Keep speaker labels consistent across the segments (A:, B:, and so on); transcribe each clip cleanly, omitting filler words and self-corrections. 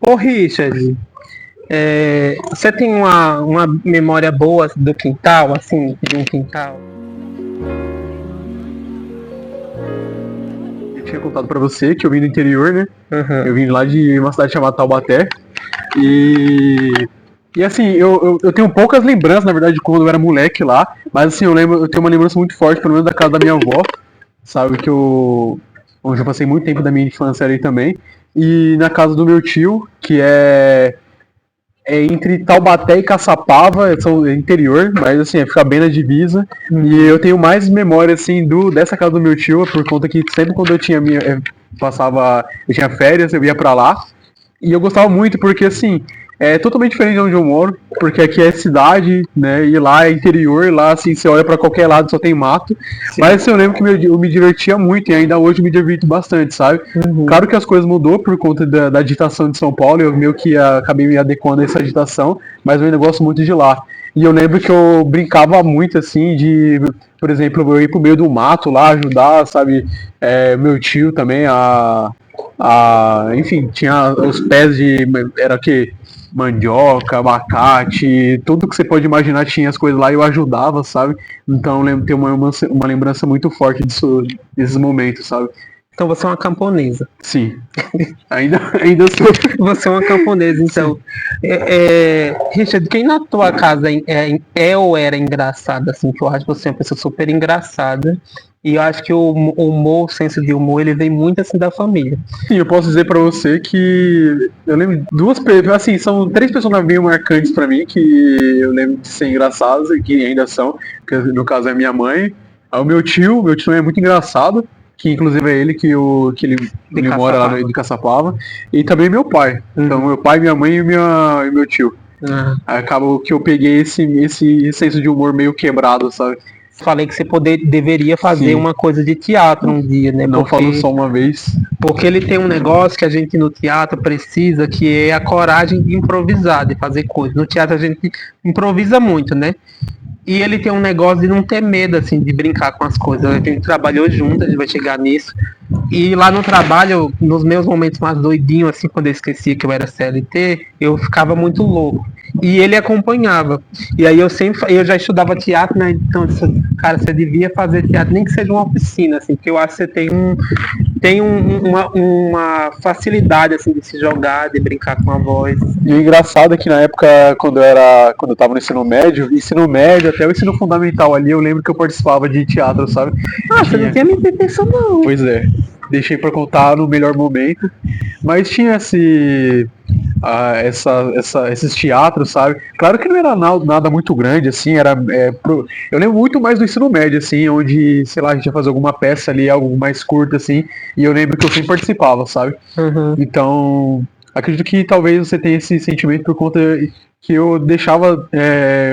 A: Ô, Richard, você tem uma memória boa do quintal, assim, de um quintal?
B: Eu tinha contado pra você que eu vim do interior, né?
A: Uhum.
B: Eu vim lá de uma cidade chamada Taubaté. E. E assim, eu tenho poucas lembranças, na verdade, de quando eu era moleque lá. Mas assim, eu tenho uma lembrança muito forte, pelo menos da casa da minha avó. Sabe, onde eu passei muito tempo da minha infância ali também. E na casa do meu tio, que é entre Taubaté e Caçapava, são interior, mas assim, fica bem na divisa. E eu tenho mais memória assim dessa casa do meu tio, por conta que sempre quando eu tinha eu tinha férias, eu ia pra lá. E eu gostava muito porque assim, é totalmente diferente de onde eu moro, porque aqui é cidade, né? E lá é interior, lá assim, você olha pra qualquer lado só tem mato.
A: Sim.
B: Mas assim, eu lembro que eu me divertia muito e ainda hoje eu me divirto bastante, sabe? Claro que as coisas mudou por conta da agitação de São Paulo, eu meio que acabei me adequando a essa agitação, mas eu ainda gosto muito de lá. E eu lembro que eu brincava muito assim de, por exemplo, eu ir pro meio do mato lá ajudar, sabe? Meu tio também enfim, tinha os pés de. Era o quê? Mandioca, abacate, tudo que você pode imaginar tinha as coisas lá e eu ajudava, sabe? Então eu lembro, tenho uma lembrança muito forte desses momentos, sabe?
A: Então você é uma camponesa.
B: Sim. Ainda sou.
A: Você é uma camponesa, então. Richard, quem na tua casa é ou era engraçado, assim, que eu acho você uma pessoa super engraçada. E eu acho que o humor, o senso de humor, ele vem muito assim da família.
B: Sim, eu posso dizer pra você que eu lembro assim, são três pessoas meio marcantes pra mim que eu lembro de ser engraçadas e que ainda são, que no caso é minha mãe, o meu tio é muito engraçado, que inclusive é ele que ele mora lá no de Caçapava, e também meu pai. Então meu pai, minha mãe e meu tio. Aí acaba que eu peguei esse senso de humor meio quebrado, sabe?
A: Falei que você deveria fazer
B: Sim.
A: uma coisa de teatro um dia, né?
B: Não falo só uma vez.
A: Porque ele tem um negócio que a gente no teatro precisa, que é a coragem de improvisar, de fazer coisas. No teatro a gente improvisa muito, né? E ele tem um negócio de não ter medo, assim, de brincar com as coisas. A gente trabalhou junto, a gente vai chegar nisso. E lá no trabalho, nos meus momentos mais doidinhos, assim, quando eu esquecia que eu era CLT, eu ficava muito louco. E ele acompanhava. E aí eu já estudava teatro, né? Então, eu disse, cara, você devia fazer teatro, nem que seja uma oficina, assim, porque eu acho que você tem uma facilidade, assim, de se jogar, de brincar com a voz.
B: E o engraçado é que na época, quando eu tava no ensino médio até o ensino fundamental ali, eu lembro que eu participava de teatro, sabe?
A: Você não tinha me intenção, não.
B: Pois é. Deixei pra contar no melhor momento. Mas tinha esses teatros, sabe? Claro que não era nada muito grande, assim, eu lembro muito mais do ensino médio, assim, onde, sei lá, a gente ia fazer alguma peça ali, algo mais curto, assim, e eu lembro que eu sempre participava, sabe? Então, acredito que talvez você tenha esse sentimento por conta que eu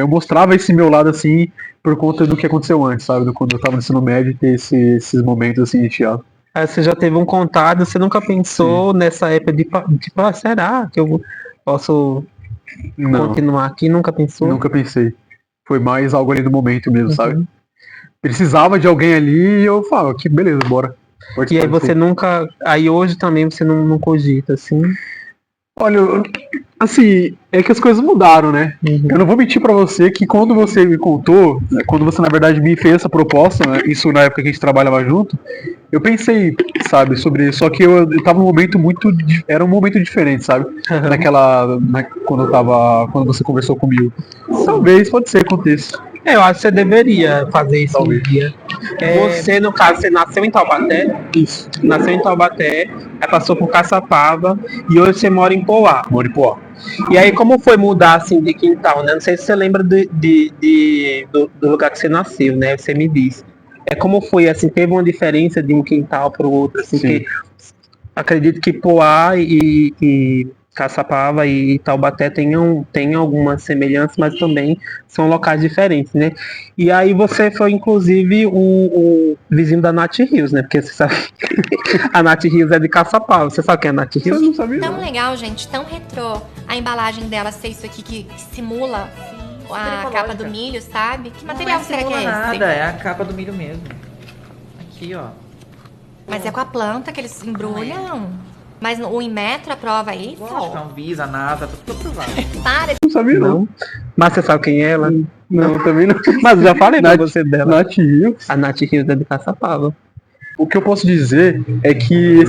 B: mostrava esse meu lado, assim, por conta do que aconteceu antes, sabe? Quando eu tava no ensino médio, ter esses momentos, assim, de teatro.
A: Aí você já teve um contato, você nunca pensou nessa época de tipo, será que eu posso continuar aqui? Nunca pensou?
B: Nunca pensei. Foi mais algo ali do momento mesmo, sabe? Precisava de alguém ali e eu falava, que beleza, bora.
A: E aí você nunca. Aí hoje também você não cogita, assim?
B: Olha, assim, é que as coisas mudaram, né? Eu não vou mentir pra você que quando você me contou, quando você na verdade me fez essa proposta, né, isso na época que a gente trabalhava junto, eu pensei, sabe, sobre isso, só que eu tava num momento era um momento diferente, sabe? Quando você conversou comigo. Talvez, pode ser, aconteça.
A: Eu acho que você deveria fazer isso
B: Talvez.
A: um dia. Você, no caso, você nasceu em Taubaté?
B: Isso.
A: Nasceu em Taubaté, aí passou por Caçapava e hoje você mora em Poá.
B: Moro em Poá.
A: E aí, como foi mudar assim de quintal, né? Não sei se você lembra do lugar que você nasceu, né? Você me disse. Como foi, assim, teve uma diferença de um quintal para o outro, assim, que acredito que Poá e Caçapava e Taubaté tenham algumas semelhanças, mas também são locais diferentes, né? E aí você foi, inclusive, o vizinho da Nath Rios, né? Porque você sabe a Nath Rios é de Caçapava. Você sabe quem é a Nath Rios?
B: Eu não sabia.
C: Tão legal, gente, tão retrô. A embalagem dela ser isso aqui que simula a capa do milho, sabe? Que material será que é esse?
D: Nada, é a capa do milho mesmo. Aqui, ó.
C: Mas é com a planta que eles embrulham. Mas o Inmetro aprova isso?
D: Lógico, a Anvisa, a NASA, tá tudo aprovado.
C: Para.
B: Não sabia não.
A: Mas você sabe quem é ela?
B: Não, também não.
A: Mas eu já falei pra
B: Nath-
A: você dela.
B: Nath Rios.
A: A Nath Rios é de Caçapava.
B: O que eu posso dizer é que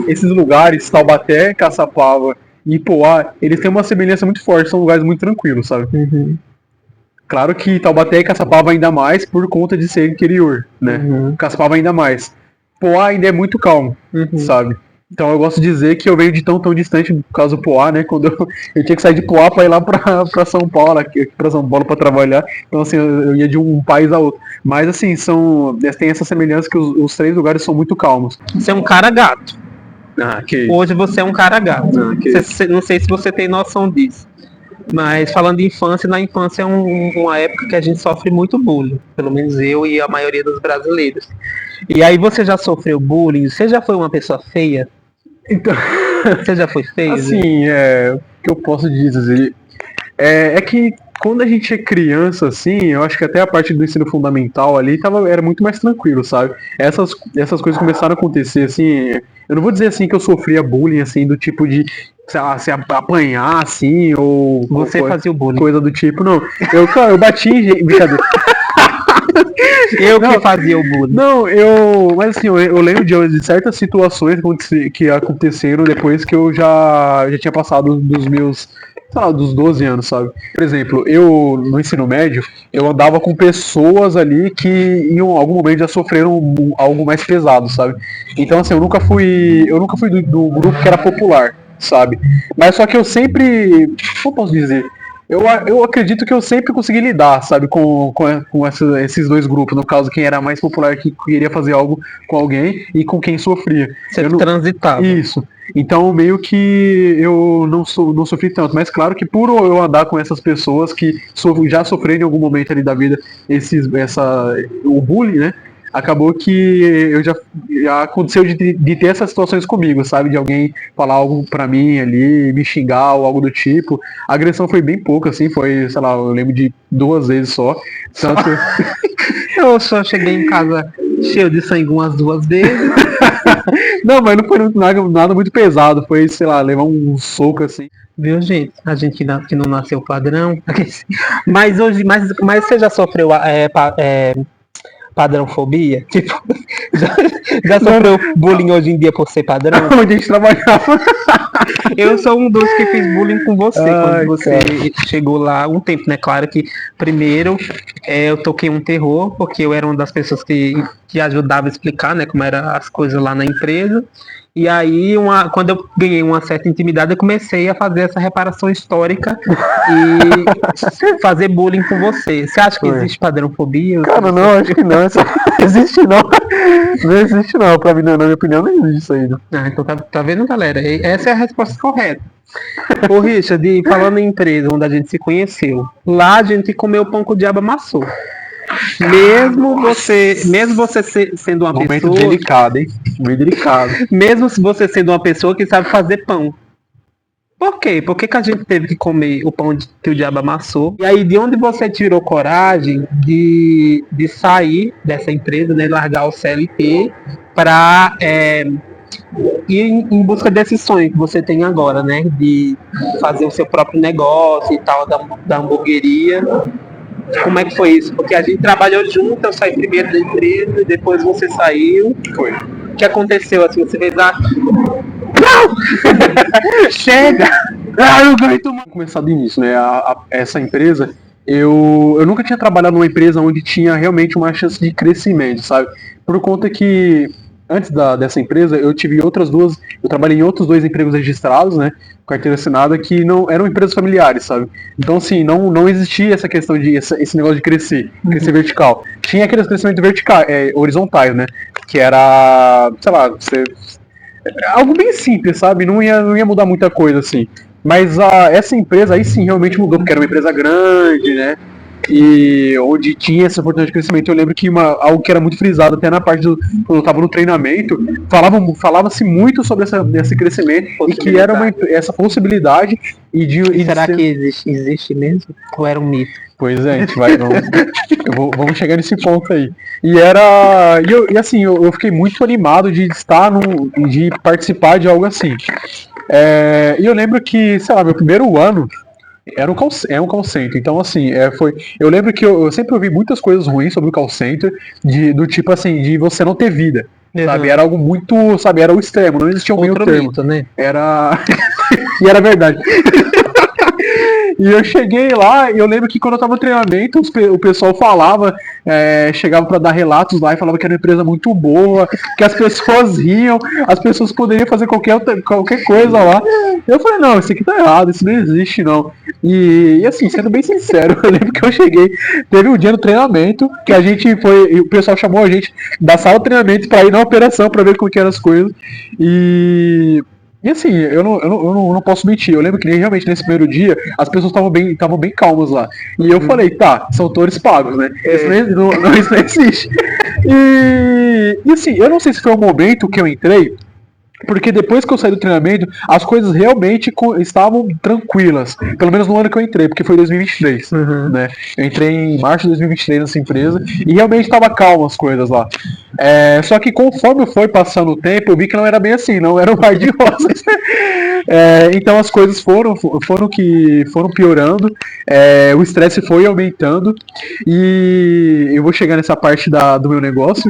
B: esses lugares, Taubaté, Caçapava e Ipoá, eles têm uma semelhança muito forte, são lugares muito tranquilos, sabe?
A: Uhum.
B: Claro que Taubaté e Caçapava ainda mais por conta de ser interior, né?
A: Uhum.
B: Caçapava ainda mais. Poá ainda é muito calmo,
A: Uhum.
B: sabe? Então eu gosto de dizer que eu venho de tão distante, por causa do Poá, né? Quando eu tinha que sair de Poá para ir lá para São Paulo, aqui para São Paulo para trabalhar. Então assim, eu ia de um país a outro. Mas assim, tem essa semelhança que os três lugares são muito calmos.
A: Você é um cara gato.
B: Ah, que
A: Hoje você é um cara gato.
B: Ok.
A: Não sei se você tem noção disso. Mas falando de infância, na infância é uma época que a gente sofre muito bullying. Pelo menos eu e a maioria dos brasileiros. E aí você já sofreu bullying? Você já foi uma pessoa feia?
B: Então,
A: Você já foi feio?
B: assim, o que eu posso dizer é que quando a gente é criança, assim, eu acho que até a parte do ensino fundamental ali era muito mais tranquilo, sabe? Essas coisas começaram a acontecer, assim, eu não vou dizer assim que eu sofria bullying, assim, do tipo de, sei lá, se apanhar, assim, ou
A: Você fazia o bullying.
B: coisa do tipo, não. Eu bati em gente, brincadeira.
A: Eu
B: Não.
A: que fazia o bullying.
B: Não, mas assim, eu lembro de certas situações que aconteceram depois que eu já tinha passado dos meus, sei lá, dos 12 anos, sabe? Por exemplo, eu no ensino médio, eu andava com pessoas ali que em algum momento já sofreram algo mais pesado, sabe? Então assim, eu nunca fui do grupo que era popular, sabe? Mas só que eu sempre, como posso dizer? Eu acredito que eu sempre consegui lidar, sabe, com esses dois grupos. No caso, quem era mais popular que queria fazer algo com alguém e com quem sofria.
A: Você
B: Eu não-
A: transitava.
B: Isso. Então, meio que eu não sofri tanto. Mas claro que por eu andar com essas pessoas que já sofreram em algum momento ali da vida o bullying, né? Acabou que já aconteceu de ter essas situações comigo, sabe? De alguém falar algo pra mim ali, me xingar ou algo do tipo. A agressão foi bem pouca, assim, foi, sei lá, eu lembro de 2 vezes só. Tanto...
A: Eu só cheguei em casa cheio de sangue umas 2 vezes.
B: Não, mas não foi nada muito pesado, foi, sei lá, levar um soco assim.
A: Viu, gente? A gente que não nasceu padrão. Mas hoje, mas você já sofreu padrãofobia? Tipo, já sofreu bullying hoje em dia por ser padrão?
B: Onde a gente trabalhava.
A: Eu sou um dos que fiz bullying com você
B: Ai,
A: quando você chegou lá há um tempo, né? Claro que primeiro eu toquei um terror, porque eu era uma das pessoas que ajudava a explicar, né, como eram as coisas lá na empresa. E aí, quando eu ganhei uma certa intimidade, eu comecei a fazer essa reparação histórica e fazer bullying com você. Você acha que
B: Foi.
A: existe padrãofobia?
B: Cara, não, acho que não. Isso não existe não. Não existe não. Pra mim, na minha opinião, não existe isso aí. Não.
A: Ah, então tá vendo, galera? Essa é a resposta correta. Ô, Richard, falando em empresa onde a gente se conheceu, lá a gente comeu pão que o diabo amassou. Mesmo você sendo uma
B: Momento
A: pessoa,
B: delicado, hein? Meio delicado.
A: mesmo se você sendo uma pessoa que sabe fazer pão. Por quê? Por que a gente teve que comer o pão que o diabo amassou? E aí, de onde você tirou coragem de sair dessa empresa, né, largar o CLT para ir em busca desse sonho que você tem agora, né? De fazer o seu próprio negócio e tal, da hamburgueria. Como é que foi isso? Porque a gente trabalhou junto, eu saí primeiro da empresa, depois você saiu.
B: Foi.
A: O que aconteceu assim? Você fez Não! Chega!
B: Ah, eu ganhei tomar. Começar do início, né? Essa empresa, eu nunca tinha trabalhado numa empresa onde tinha realmente uma chance de crescimento, sabe? Por conta que antes dessa empresa, eu trabalhei em outros 2 empregos registrados, né? Carteira assinada, que não eram empresas familiares, sabe? Então, assim, não existia essa questão esse negócio de crescer vertical. Tinha aqueles crescimentos horizontais, né? Que era, sei lá, algo bem simples, sabe? Não ia mudar muita coisa, assim. Mas essa empresa aí sim realmente mudou, porque era uma empresa grande, né? e onde tinha essa oportunidade de crescimento. Eu lembro que algo que era muito frisado até na parte quando eu tava no treinamento, falava-se muito sobre esse crescimento e que era essa possibilidade
A: e será que existe mesmo? Ou era um mito?
B: Pois é, a gente vai, vamos chegar nesse ponto aí. E assim, eu fiquei muito animado de de participar de algo assim. E eu lembro que, sei lá, meu primeiro ano era um call center. Então, assim, eu lembro que eu sempre ouvi muitas coisas ruins sobre o call center, do tipo assim, de você não ter vida. Sabe? Era algo muito, sabe, era o extremo, não existia um meio termo.
A: Mito, né?
B: E era verdade. E eu cheguei lá, e eu lembro que quando eu tava no treinamento, o pessoal falava, chegava pra dar relatos lá e falava que era uma empresa muito boa, que as pessoas riam, as pessoas poderiam fazer qualquer coisa lá. Eu falei, não, isso aqui tá errado, isso não existe não. E assim, sendo bem sincero, eu lembro que eu cheguei, teve um dia no treinamento, que a gente foi, e o pessoal chamou a gente da sala de treinamento pra ir na operação, pra ver como que eram as coisas. E assim, eu não posso mentir. Eu lembro que realmente nesse primeiro dia as pessoas estavam bem calmas lá. E eu falei, tá, são atores pagos, né? Isso não existe. E assim, eu não sei se foi o momento que eu entrei, porque depois que eu saí do treinamento, as coisas realmente estavam tranquilas. Pelo menos no ano que eu entrei, porque foi 2023. Né? Eu entrei em março de 2023 nessa empresa e realmente estava calmo as coisas lá. Só que conforme foi passando o tempo, eu vi que não era bem assim, não era um mar de rosas. Então as coisas foram piorando, o estresse foi aumentando e eu vou chegar nessa parte do meu negócio.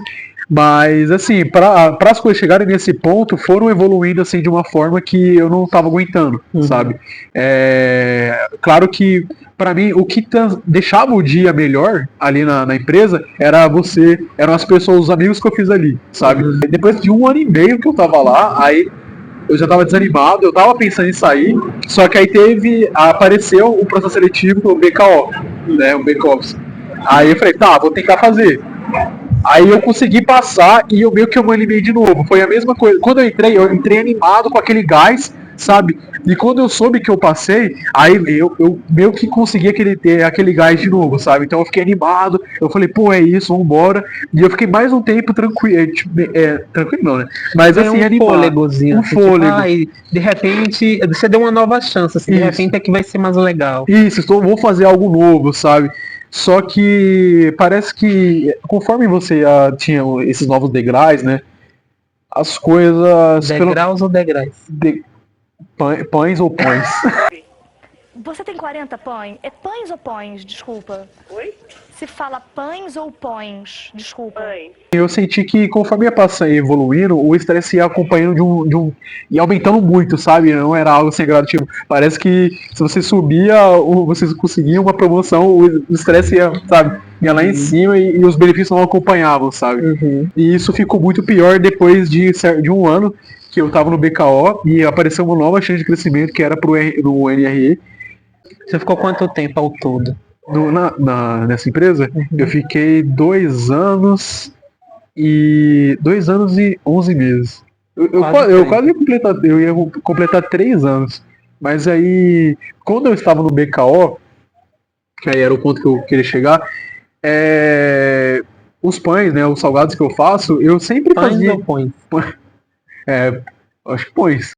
B: Mas, assim, para as coisas chegarem nesse ponto, foram evoluindo, assim, de uma forma que eu não estava aguentando, sabe? Claro que, para mim, o que deixava o dia melhor ali na empresa eram as pessoas, os amigos que eu fiz ali, sabe? Depois de 1 ano e meio que eu tava lá, aí eu já tava desanimado, eu tava pensando em sair, só que aí apareceu o processo seletivo do BKO, né, o back-office. Aí eu falei, tá, vou tentar fazer. Aí eu consegui passar e eu meio que eu me animei de novo. Foi a mesma coisa. Quando eu entrei animado com aquele gás, sabe? E quando eu soube que eu passei, aí eu meio que consegui ter aquele gás de novo, sabe? Então eu fiquei animado, eu falei, pô, é isso, vambora. E eu fiquei mais um tempo tranquilo, tranquilo não, né? Mas assim, animado.
A: Fôlegozinho.
B: Um fôlego.
A: E de repente, você deu uma nova chance, assim, de repente é que vai ser mais legal.
B: Isso, vou fazer algo novo, sabe? Só que parece que conforme você tinha esses novos degraus, né? As coisas.
A: Degraus ou degraus?
B: Pães ou pães?
E: Você tem 40 pães? É pães ou pães? Desculpa.
F: Oi?
E: Se fala pães ou pães? Desculpa.
F: Mãe.
B: Eu senti que conforme ia passando e evoluindo, o estresse ia acompanhando e aumentando muito, sabe? Não era algo sem gratidão. Parece que se você subia, você conseguia uma promoção, o estresse ia, sabe? Ia lá em cima e os benefícios não acompanhavam, sabe? E isso ficou muito pior depois de 1 ano que eu tava no BKO e apareceu uma nova chance de crescimento que era no NRE.
A: Você ficou quanto tempo ao todo?
B: Nessa empresa? Eu fiquei 2 anos e 11 meses. Eu quase ia completar 3 anos. Mas aí, quando eu estava no BKO, que aí era o ponto que eu queria chegar, os pães, né, os salgados que eu faço, eu sempre fazia...
A: Pães ou pães?
B: Acho que pães.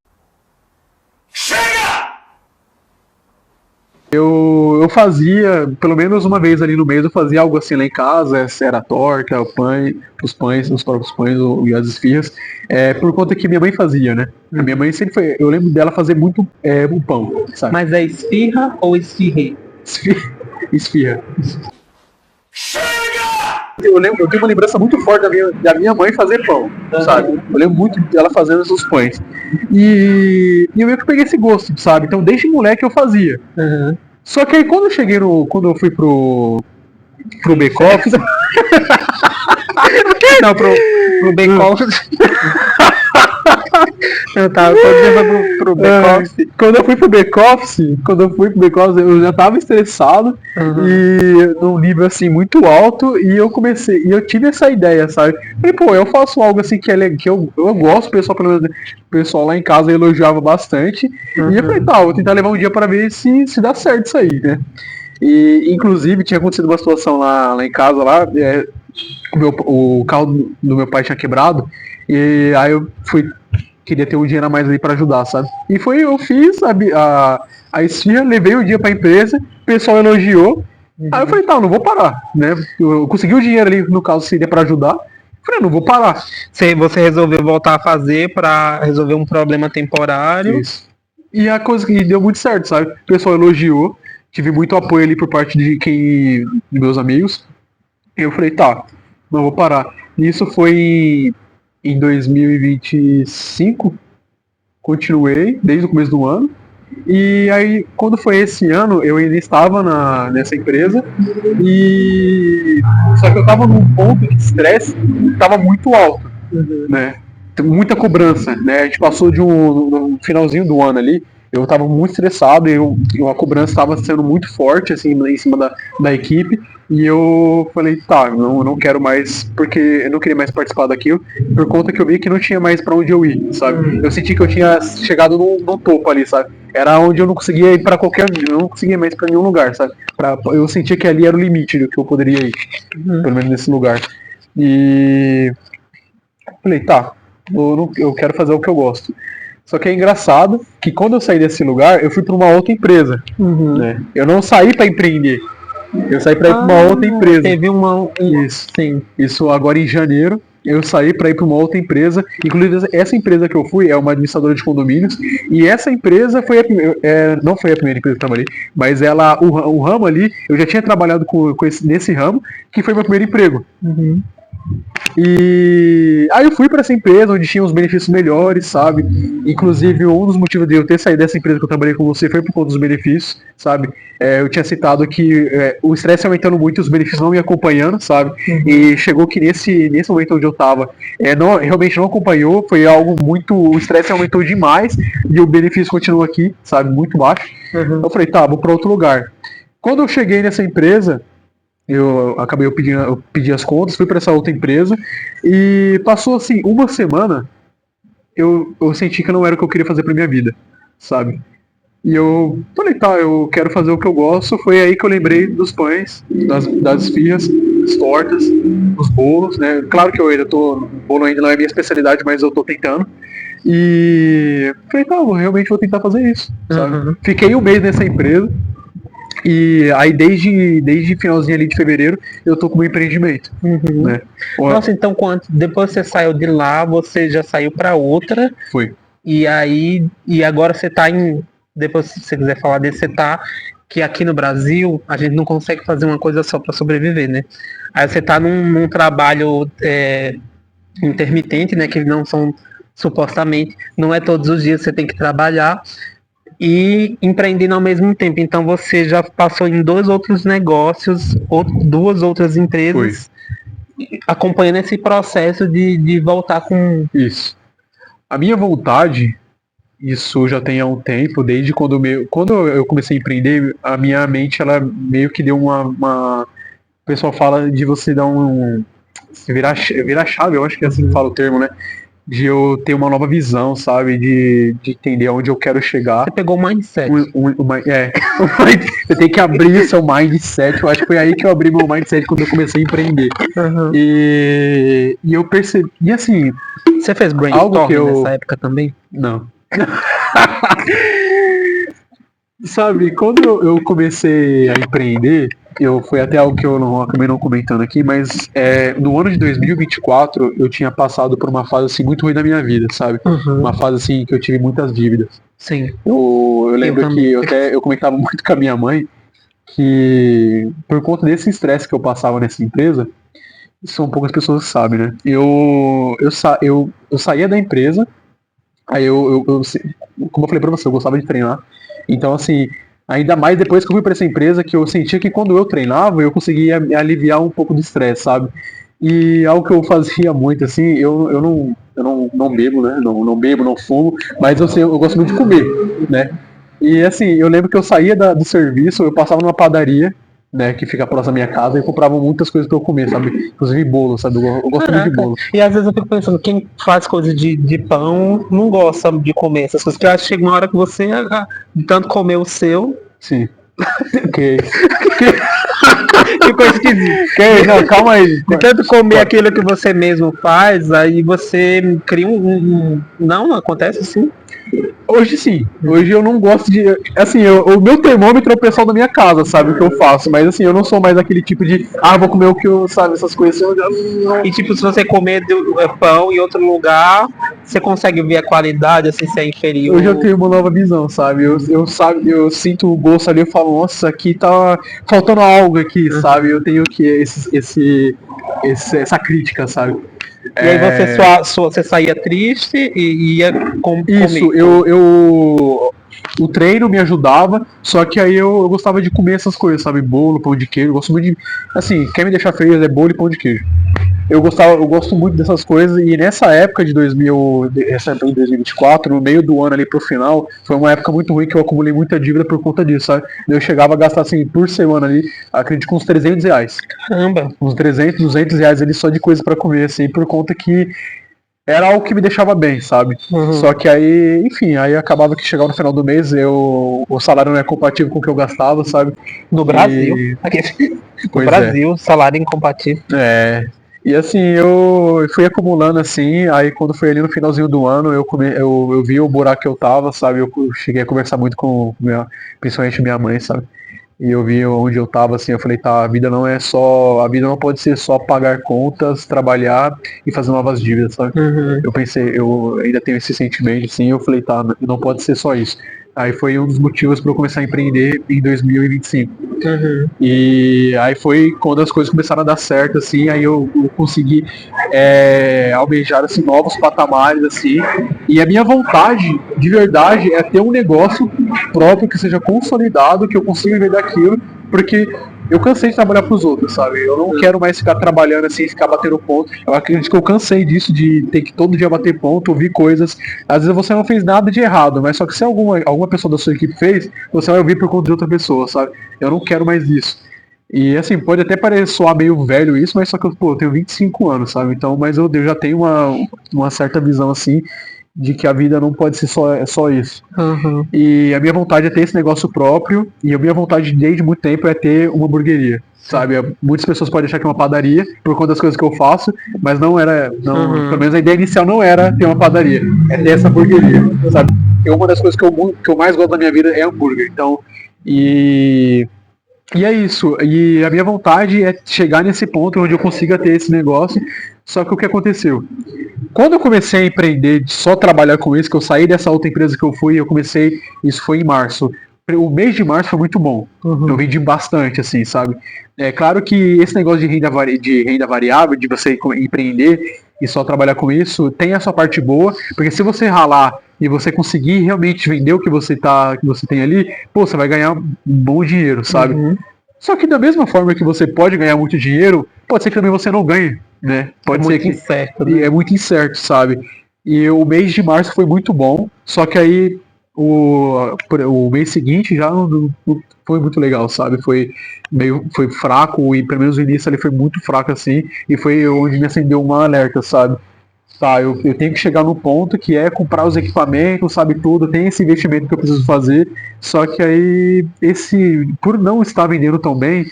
B: Eu fazia, pelo menos uma vez ali no mês, eu fazia algo assim lá em casa, era a torta, os próprios pães e as esfirras, por conta que minha mãe fazia, né? A minha mãe sempre foi, eu lembro dela fazer muito o pão, sabe?
A: Mas é esfirra ou esfirre?
B: Esfirra. Eu tenho uma lembrança muito forte da minha mãe fazer pão, sabe? Eu lembro muito dela fazendo esses pães. E eu meio que peguei esse gosto, sabe? Então desde moleque eu fazia. Só que aí quando eu fui pro back-office...
A: Não, pro back-office... Eu tava pro back-office.
B: Quando eu fui pro back-office, eu já tava estressado e num nível assim muito alto e eu tive essa ideia, sabe? Falei, pô, eu faço algo assim que eu gosto, o pessoal lá em casa elogiava bastante. E eu falei, tá, vou tentar levar um dia para ver se dá certo isso aí, né? E, inclusive, tinha acontecido uma situação lá em casa, o carro do meu pai tinha quebrado, e aí eu queria ter um dinheiro a mais ali pra ajudar, sabe? E eu fiz a esfirra, levei o dia pra empresa, o pessoal elogiou, aí eu falei, tá, eu não vou parar, né? Eu consegui o dinheiro ali, no caso, seria pra ajudar, eu falei, não vou parar.
A: Você resolveu voltar a fazer pra resolver um problema temporário.
B: Isso. E a coisa que deu muito certo, sabe? O pessoal elogiou, tive muito apoio ali por parte de meus amigos. E eu falei, tá, não vou parar. Isso foi em 2025, continuei desde o começo do ano. E aí, quando foi esse ano, eu ainda estava nessa empresa, só que eu estava num ponto de estresse que estava muito alto, né? Muita cobrança, né? A gente passou no finalzinho do ano ali, eu estava muito estressado e a cobrança estava sendo muito forte assim em cima da equipe, e eu falei, tá, não quero mais, porque eu não queria mais participar daquilo, por conta que eu vi que não tinha mais para onde eu ir, sabe? Eu senti que eu tinha chegado no topo ali, sabe? Era onde eu não conseguia ir para eu não conseguia mais para nenhum lugar, sabe? Eu sentia que ali era o limite do que eu poderia ir, pelo menos nesse lugar. E falei, tá, eu quero fazer o que eu gosto. Só que é engraçado que quando eu saí desse lugar, eu fui para uma outra empresa. Né? Eu não saí para empreender. Eu saí para ir para uma outra empresa.
A: Teve
B: Isso. Sim. Isso agora em janeiro. Eu saí para ir para uma outra empresa. Inclusive, essa empresa que eu fui é uma administradora de condomínios. E essa empresa foi não foi a primeira empresa que eu trabalhei, mas o ramo ali, eu já tinha trabalhado nesse ramo, que foi meu primeiro emprego. E aí eu fui para essa empresa onde tinha uns benefícios melhores, sabe? Inclusive, um dos motivos de eu ter saído dessa empresa que eu trabalhei com você foi por conta dos benefícios, sabe? Eu tinha citado que o estresse aumentando muito, os benefícios não me acompanhando, sabe? E chegou que nesse momento onde eu tava, realmente não acompanhou, foi algo muito... O estresse aumentou demais e o benefício continua aqui, sabe? Muito baixo. Eu falei, tá, vou para outro lugar. Quando eu cheguei nessa empresa, eu pedi as contas, fui para essa outra empresa e passou assim uma semana, eu senti que não era o que eu queria fazer para minha vida, sabe? E eu falei, tá, eu quero fazer o que eu gosto. Foi aí que eu lembrei dos pães, das esfirras, das tortas, dos bolos, né? Claro que o bolo ainda não é minha especialidade, mas eu tô tentando. E falei, tá, eu realmente vou tentar fazer isso, sabe? Fiquei um mês nessa empresa. E aí desde finalzinho ali de fevereiro eu tô com o meu empreendimento. Né?
A: Nossa, então depois que você saiu de lá, você já saiu para outra.
B: Foi.
A: E agora você tá depois se você quiser falar desse, você tá que aqui no Brasil a gente não consegue fazer uma coisa só para sobreviver, né? Aí você tá num trabalho intermitente, né? Que não são, supostamente, não é todos os dias que você tem que trabalhar. E empreendendo ao mesmo tempo. Então você já passou em 2 outros negócios, 2 outras empresas, acompanhando esse processo de voltar com...
B: Isso. A minha vontade, isso já tem há um tempo, desde quando eu comecei a empreender, a minha mente, ela meio que deu o pessoal fala de você dar virar chave, eu acho que é assim que fala o termo, né? De eu ter uma nova visão, sabe? De entender aonde eu quero chegar.
A: Você pegou o mindset.
B: Você tem que abrir seu mindset. Eu acho que foi aí que eu abri meu mindset quando eu comecei a empreender. E eu percebi, e assim...
A: Você fez brainstorming nessa época também?
B: Não. Sabe, quando eu comecei a empreender, foi até algo que eu acabei não comentando aqui, mas no ano de 2024 eu tinha passado por uma fase assim, muito ruim da minha vida, sabe? Uma fase assim que eu tive muitas dívidas.
A: Sim.
B: Eu lembro que eu comentava muito com a minha mãe que por conta desse estresse que eu passava nessa empresa, são poucas pessoas que sabem, né? Eu saía da empresa, aí como eu falei pra você, eu gostava de treinar. Então, assim, ainda mais depois que eu fui pra essa empresa, que eu sentia que quando eu treinava, eu conseguia aliviar um pouco do estresse, sabe? E algo que eu fazia muito, assim, eu não bebo, né? Não bebo, não fumo, mas eu gosto muito de comer, né? E, assim, eu lembro que eu saía do serviço, eu passava numa padaria, né, que fica próximo da minha casa, e eu comprava muitas coisas pra eu comer, sabe? Inclusive bolo, sabe? Eu gosto muito de bolo.
A: E às vezes eu fico pensando, quem faz coisa de pão não gosta de comer essas coisas, porque eu acho que chega uma hora que você, de tanto comer o seu,
B: sim, Ok.
A: Ficou esquisito.
B: Ok, não, calma aí.
A: De tanto comer aquilo que você mesmo faz, aí você cria Não acontece assim?
B: Hoje sim. Hoje eu não gosto de. Assim, o meu termômetro é o pessoal da minha casa, sabe o que eu faço. Mas assim, eu não sou mais aquele tipo de. Ah, vou comer o que eu. Sabe, essas coisas.
A: E tipo, se você comer pão em outro lugar, você consegue ver a qualidade, assim, se é inferior.
B: Hoje eu tenho uma nova visão, sabe? Eu sinto o gosto ali, eu falo, nossa, aqui tá faltando algo aqui, sabe? Eu tenho que essa crítica, sabe?
A: E aí você saía triste e ia
B: Isso,
A: comer.
B: o treino me ajudava, só que aí eu gostava de comer essas coisas, sabe? Bolo, pão de queijo, eu gosto muito de. Assim, quer me deixar feliz é bolo e pão de queijo. Eu gosto muito dessas coisas e nessa época de 2000, essa época de 2024, no meio do ano ali pro final, foi uma época muito ruim que eu acumulei muita dívida por conta disso, sabe? Eu chegava a gastar assim por semana ali, acredito com uns R$ 300.
A: Caramba.
B: Uns 300, R$ 200 ali só de coisa pra comer, assim, por conta que era algo que me deixava bem, sabe? Só que aí, enfim, aí acabava que chegava no final do mês, o salário não é compatível com o que eu gastava, sabe?
A: No Brasil. No
B: Pois
A: Brasil, salário incompatível.
B: E assim, eu fui acumulando assim, aí quando foi ali no finalzinho do ano, eu vi o buraco que eu tava, sabe? Eu cheguei a conversar muito principalmente minha mãe, sabe? E eu vi onde eu tava, assim, eu falei, tá, a vida não pode ser só pagar contas, trabalhar e fazer novas dívidas, sabe? Eu pensei, eu ainda tenho esse sentimento, assim, eu falei, tá, não pode ser só isso. Aí foi um dos motivos para eu começar a empreender em 2025. E aí foi quando as coisas começaram a dar certo, assim, aí eu consegui almejar assim, novos patamares, assim. E a minha vontade, de verdade, é ter um negócio próprio que seja consolidado, que eu consiga viver daquilo, porque eu cansei de trabalhar para os outros, sabe? Eu não quero mais ficar trabalhando assim, ficar batendo ponto. Eu acredito que eu cansei disso, de ter que todo dia bater ponto, ouvir coisas. Às vezes você não fez nada de errado, mas só que se alguma pessoa da sua equipe fez, você vai ouvir por conta de outra pessoa, sabe? Eu não quero mais isso. E assim, pode até parecer soar meio velho isso, mas só que eu tenho 25 anos, sabe? Então, mas eu já tenho uma certa visão assim de que a vida não pode ser só isso. E a minha vontade é ter esse negócio próprio, e a minha vontade desde muito tempo é ter uma hamburgueria. Sabe, muitas pessoas podem achar que é uma padaria por conta das coisas que eu faço, mas não era, pelo menos a ideia inicial não era ter uma padaria, é ter essa hamburgueria, sabe? E uma das coisas que eu mais gosto da minha vida é hambúrguer, então, e é isso, e a minha vontade é chegar nesse ponto onde eu consiga ter esse negócio, só que o que aconteceu? Quando eu comecei a empreender, de só trabalhar com isso, que eu saí dessa outra empresa que eu fui, isso foi em março. O mês de março foi muito bom. Eu vendi bastante, assim, sabe? É claro que esse negócio de renda variável, de você empreender e só trabalhar com isso, tem a sua parte boa, porque se você ralar e você conseguir realmente vender o que você tem ali, pô, você vai ganhar um bom dinheiro, sabe? Só que da mesma forma que você pode ganhar muito dinheiro, pode ser que também você não ganhe, né? Pode ser que
A: incerto, né?
B: É muito incerto, sabe? E o mês de março foi muito bom, só que aí o mês seguinte já não foi muito legal, sabe? Foi fraco, e pelo menos o início ali foi muito fraco assim, e foi onde me acendeu uma alerta, sabe? Tá, eu tenho que chegar no ponto que é comprar os equipamentos, sabe tudo, tem esse investimento que eu preciso fazer, só que aí por não estar vendendo tão bem,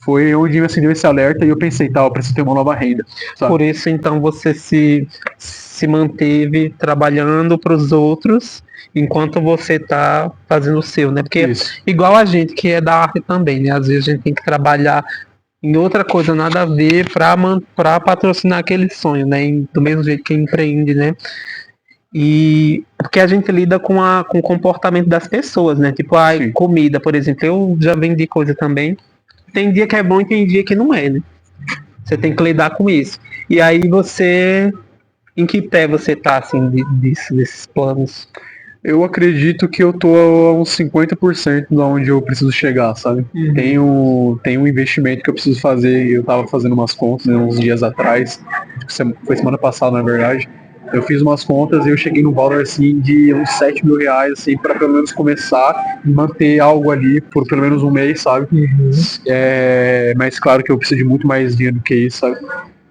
B: foi onde me acendeu esse alerta e eu pensei, tá, eu preciso ter uma nova renda, sabe?
A: Por isso, então, você se manteve trabalhando para os outros enquanto você tá fazendo o seu, né? Porque igual a gente que é da arte também, né? Às vezes a gente tem que trabalhar em outra coisa, nada a ver, para patrocinar aquele sonho, né? Do mesmo jeito que empreende, né? E porque a gente lida com o comportamento das pessoas, né? Tipo, comida, por exemplo. Eu já vendi coisa também. Tem dia que é bom e tem dia que não é, né? Você tem que lidar com isso. E aí em que pé você tá, assim, desses planos?
B: Eu acredito que eu tô a uns 50% de onde eu preciso chegar, sabe? Tem um investimento que eu preciso fazer, eu tava fazendo umas contas, né, uns dias atrás, foi semana passada, na verdade. Eu fiz umas contas e eu cheguei no valor, assim, de uns R$ 7.000, assim, pra pelo menos começar e manter algo ali por pelo menos um mês, sabe? Mas claro que eu preciso de muito mais dinheiro do que isso, sabe?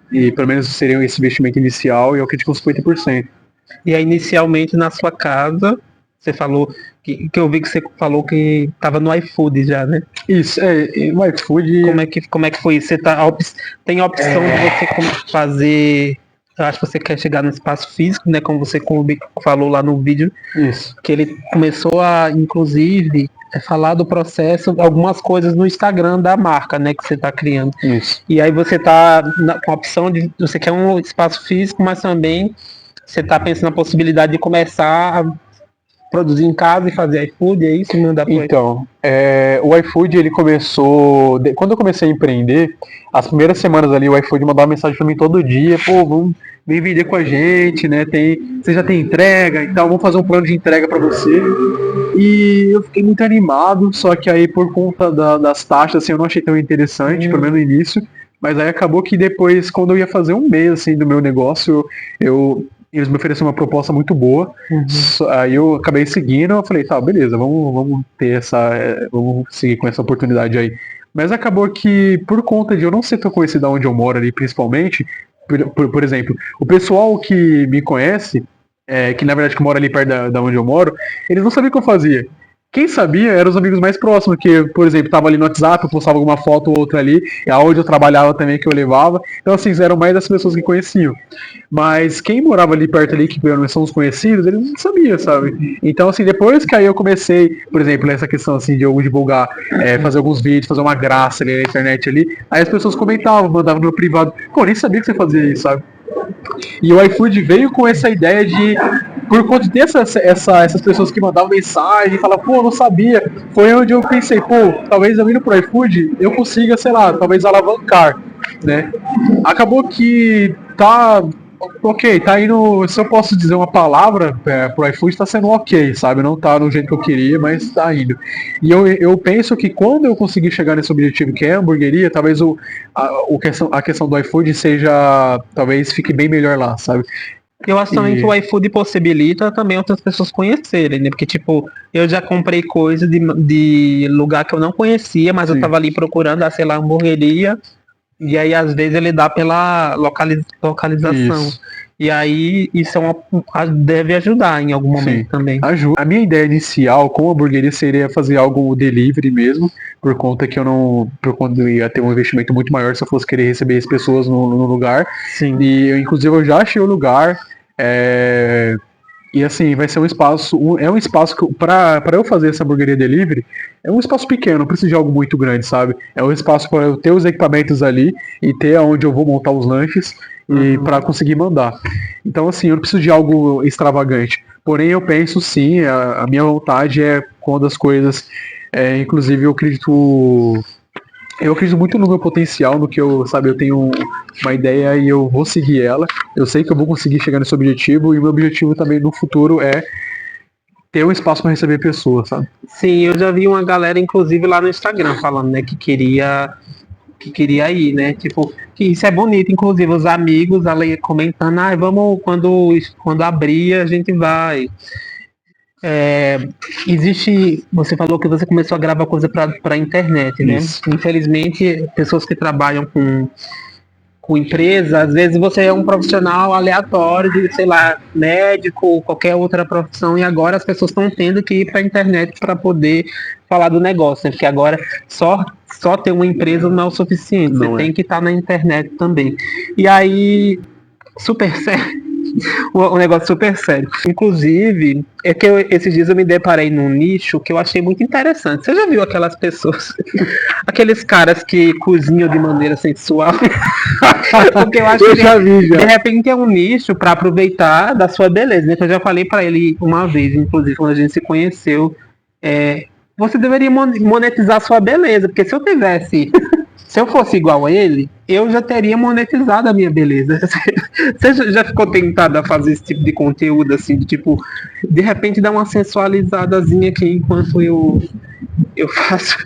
B: E pelo menos seria esse investimento inicial e eu acredito que uns 50%.
A: E aí, inicialmente, na sua casa, Você falou que eu vi que você falou que tava no iFood já, né?
B: Isso, no iFood.
A: Como é que foi isso? Tem a opção de você fazer. Eu acho que você quer chegar no espaço físico, né? Como você falou lá no vídeo,
B: Isso.
A: que ele começou a, inclusive, falar do processo, algumas coisas no Instagram da marca, né? Que você está criando.
B: Isso.
A: E aí você tá com a opção de você quer um espaço físico, mas também você está pensando na possibilidade de começar a produzir em casa e fazer iFood, é isso? Mandar pro
B: Então, o iFood, ele começou... Quando eu comecei a empreender, as primeiras semanas ali, o iFood mandava mensagem pra mim todo dia, vem vender com a gente, né? Você já tem entrega, então vamos fazer um plano de entrega pra você. E eu fiquei muito animado, só que aí por conta das taxas, assim, eu não achei tão interessante, pelo menos no início. Mas aí acabou que depois, quando eu ia fazer um mês, assim, do meu negócio, eles me ofereceram uma proposta muito boa. Aí eu acabei seguindo, eu falei, tá, beleza, vamos seguir com essa oportunidade aí. Mas acabou que, por conta de eu não ser tão conhecido onde eu moro ali, principalmente, por exemplo, o pessoal que me conhece, que na verdade que mora ali perto da onde eu moro, eles não sabiam o que eu fazia. Quem sabia eram os amigos mais próximos, que, por exemplo, tava ali no WhatsApp, eu postava alguma foto ou outra ali, e aonde eu trabalhava também que eu levava. Então, assim, eram mais as pessoas que conheciam. Mas quem morava ali perto ali, que são os conhecidos, eles não sabiam, sabe? Então, assim, depois que aí eu comecei, por exemplo, essa questão assim de eu divulgar, fazer alguns vídeos, fazer uma graça ali na internet ali, aí as pessoas comentavam, mandavam no meu privado, nem sabia que você fazia isso, sabe? E o iFood veio com essa ideia de, por conta de ter essas pessoas que mandavam mensagem, falavam, não sabia, foi onde eu pensei, talvez eu indo pro iFood, eu consiga, sei lá, talvez alavancar, né? Acabou que tá indo, se eu posso dizer uma palavra pro iFood, tá sendo ok, sabe? Não tá no jeito que eu queria, mas tá indo. E eu penso que quando eu conseguir chegar nesse objetivo que é a hamburgueria, talvez a questão do iFood talvez fique bem melhor lá, sabe?
A: Eu acho também que o iFood possibilita também outras pessoas conhecerem, né? Porque, tipo, eu já comprei coisa de lugar que eu não conhecia, mas eu tava ali procurando, sei lá, hamburgueria. E aí, às vezes, ele dá pela localização.
B: Isso.
A: E aí, isso deve ajudar em algum momento também.
B: Ajuda. A minha ideia inicial com a hamburgueria seria fazer algo delivery mesmo, por conta que por conta de ia ter um investimento muito maior se eu fosse querer receber as pessoas no lugar.
A: Sim.
B: E, inclusive, eu já achei o lugar. E assim, vai ser um espaço que para eu fazer essa hamburgueria delivery, é um espaço pequeno, não precisa de algo muito grande, sabe? É um espaço para eu ter os equipamentos ali e ter onde eu vou montar os lanches e para conseguir mandar. Então assim, eu não preciso de algo extravagante. Porém, eu penso sim, a minha vontade é quando as coisas, inclusive eu acredito muito no meu potencial, no que eu tenho uma ideia e eu vou seguir ela. Eu sei que eu vou conseguir chegar nesse objetivo e o meu objetivo também no futuro é ter um espaço para receber pessoas, sabe?
A: Sim, eu já vi uma galera, inclusive, lá no Instagram falando, né, que queria ir, né? Tipo, que isso é bonito, inclusive os amigos ali comentando, vamos, quando abrir a gente vai. Você falou que você começou a gravar coisa pra internet, né?
B: Isso.
A: Infelizmente, pessoas que trabalham com empresa, às vezes você é um profissional aleatório de, sei lá, médico, qualquer outra profissão, e agora as pessoas estão tendo que ir pra internet para poder falar do negócio, né? Porque agora só ter uma empresa não é o suficiente, você tem que estar na internet também. E aí, super sério. Um negócio super sério. Inclusive, esses dias eu me deparei num nicho que eu achei muito interessante. Você já viu aquelas pessoas, aqueles caras que cozinham de maneira sensual? Porque eu acho que de repente é um nicho para aproveitar da sua beleza, né? Que eu já falei para ele uma vez, inclusive, quando a gente se conheceu, você deveria monetizar a sua beleza, porque se eu fosse igual a ele, eu já teria monetizado a minha beleza. Você já ficou tentado a fazer esse tipo de conteúdo, assim, de tipo, de repente dar uma sensualizadazinha aqui enquanto eu faço...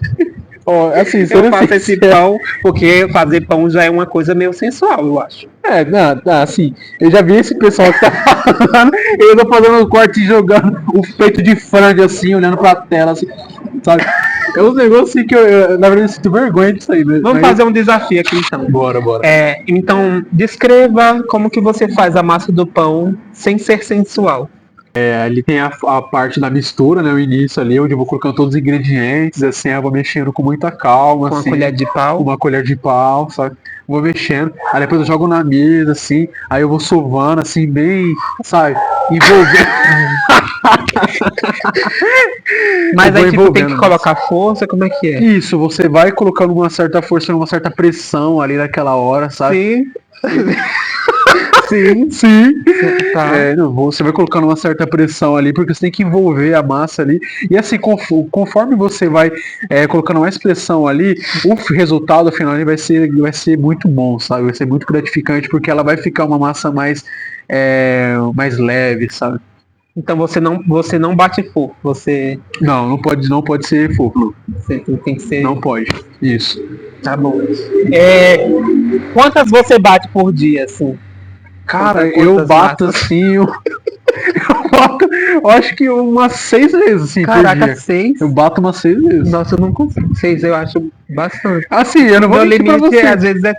B: Assim,
A: eu faço esse pão, porque fazer pão já é uma coisa meio sensual, eu acho.
B: Assim, eu já vi esse pessoal que tá falando, eu tô fazendo um corte e jogando o peito de frango assim, olhando pra tela, assim, sabe? É um negócio assim que eu na verdade, sinto vergonha disso aí, né?
A: Vamos fazer um desafio aqui então.
B: Bora.
A: Então, descreva como que você faz a massa do pão sem ser sensual.
B: Ali tem a parte da mistura, né? O início ali, onde eu vou colocando todos os ingredientes, assim, eu vou mexendo com muita calma,
A: Com uma
B: assim,
A: colher de pau.
B: uma colher de pau, sabe? Vou mexendo, aí depois eu jogo na mesa, assim, aí eu vou sovando, assim, bem, sabe? Envolvendo.
A: Mas
B: Eu
A: aí,
B: vou
A: tipo, tem
B: envolvendo,
A: que colocar força, como é que é?
B: Isso, você vai colocando uma certa força, uma certa pressão ali naquela hora, sabe?
A: Sim.
B: Sim.
A: Tá.
B: Você vai colocando uma certa pressão ali, porque você tem que envolver a massa ali. E assim, conforme você vai colocando mais pressão ali, o resultado final ali vai ser muito bom, sabe? Vai ser muito gratificante, porque ela vai ficar uma massa mais leve, sabe?
A: Então você não bate fogo, você
B: Não pode ser fofo.
A: tem que ser.
B: Não pode. Isso.
A: Tá bom. Quantas você bate por dia, assim?
B: Cara,
A: Quantas
B: eu bato
A: massas?
B: assim, eu bato, eu acho que umas 6 vezes, assim, por
A: Caraca,
B: dia.
A: 6?
B: Eu bato umas 6 vezes.
A: Nossa, eu não consigo. 6 eu acho bastante.
B: Assim, eu não vou
A: Meu
B: mentir pra
A: limite
B: você.
A: às vezes é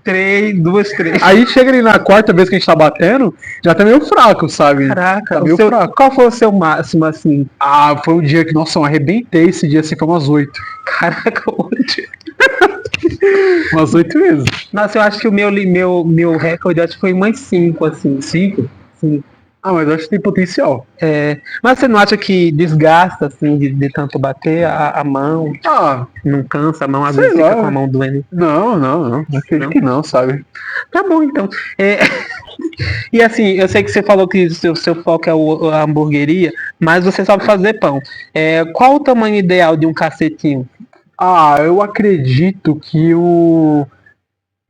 A: 3, 2, 3.
B: Aí chega ali na quarta vez que a gente tá batendo, já tá meio fraco, sabe?
A: Caraca,
B: Tá meio fraco.
A: qual foi o seu máximo, assim?
B: Ah, foi um dia que, nossa, eu arrebentei esse dia, assim, foi umas 8.
A: Caraca, hoje.
B: Umas 8 vezes.
A: Nossa, eu acho que o meu recorde acho que foi umas 5, assim.
B: 5?
A: Sim.
B: Ah, mas eu acho que tem potencial.
A: Mas você não acha que desgasta, assim, de tanto bater a mão?
B: Ah,
A: Não cansa a mão, às
B: Sei
A: vezes fica
B: lá.
A: com a mão doendo.
B: não. Acredito que não, sabe?
A: Tá bom, então. E assim, eu sei que você falou que o seu foco é a hamburgueria, mas você sabe fazer pão. Qual o tamanho ideal de um cacetinho?
B: Ah, eu acredito que o...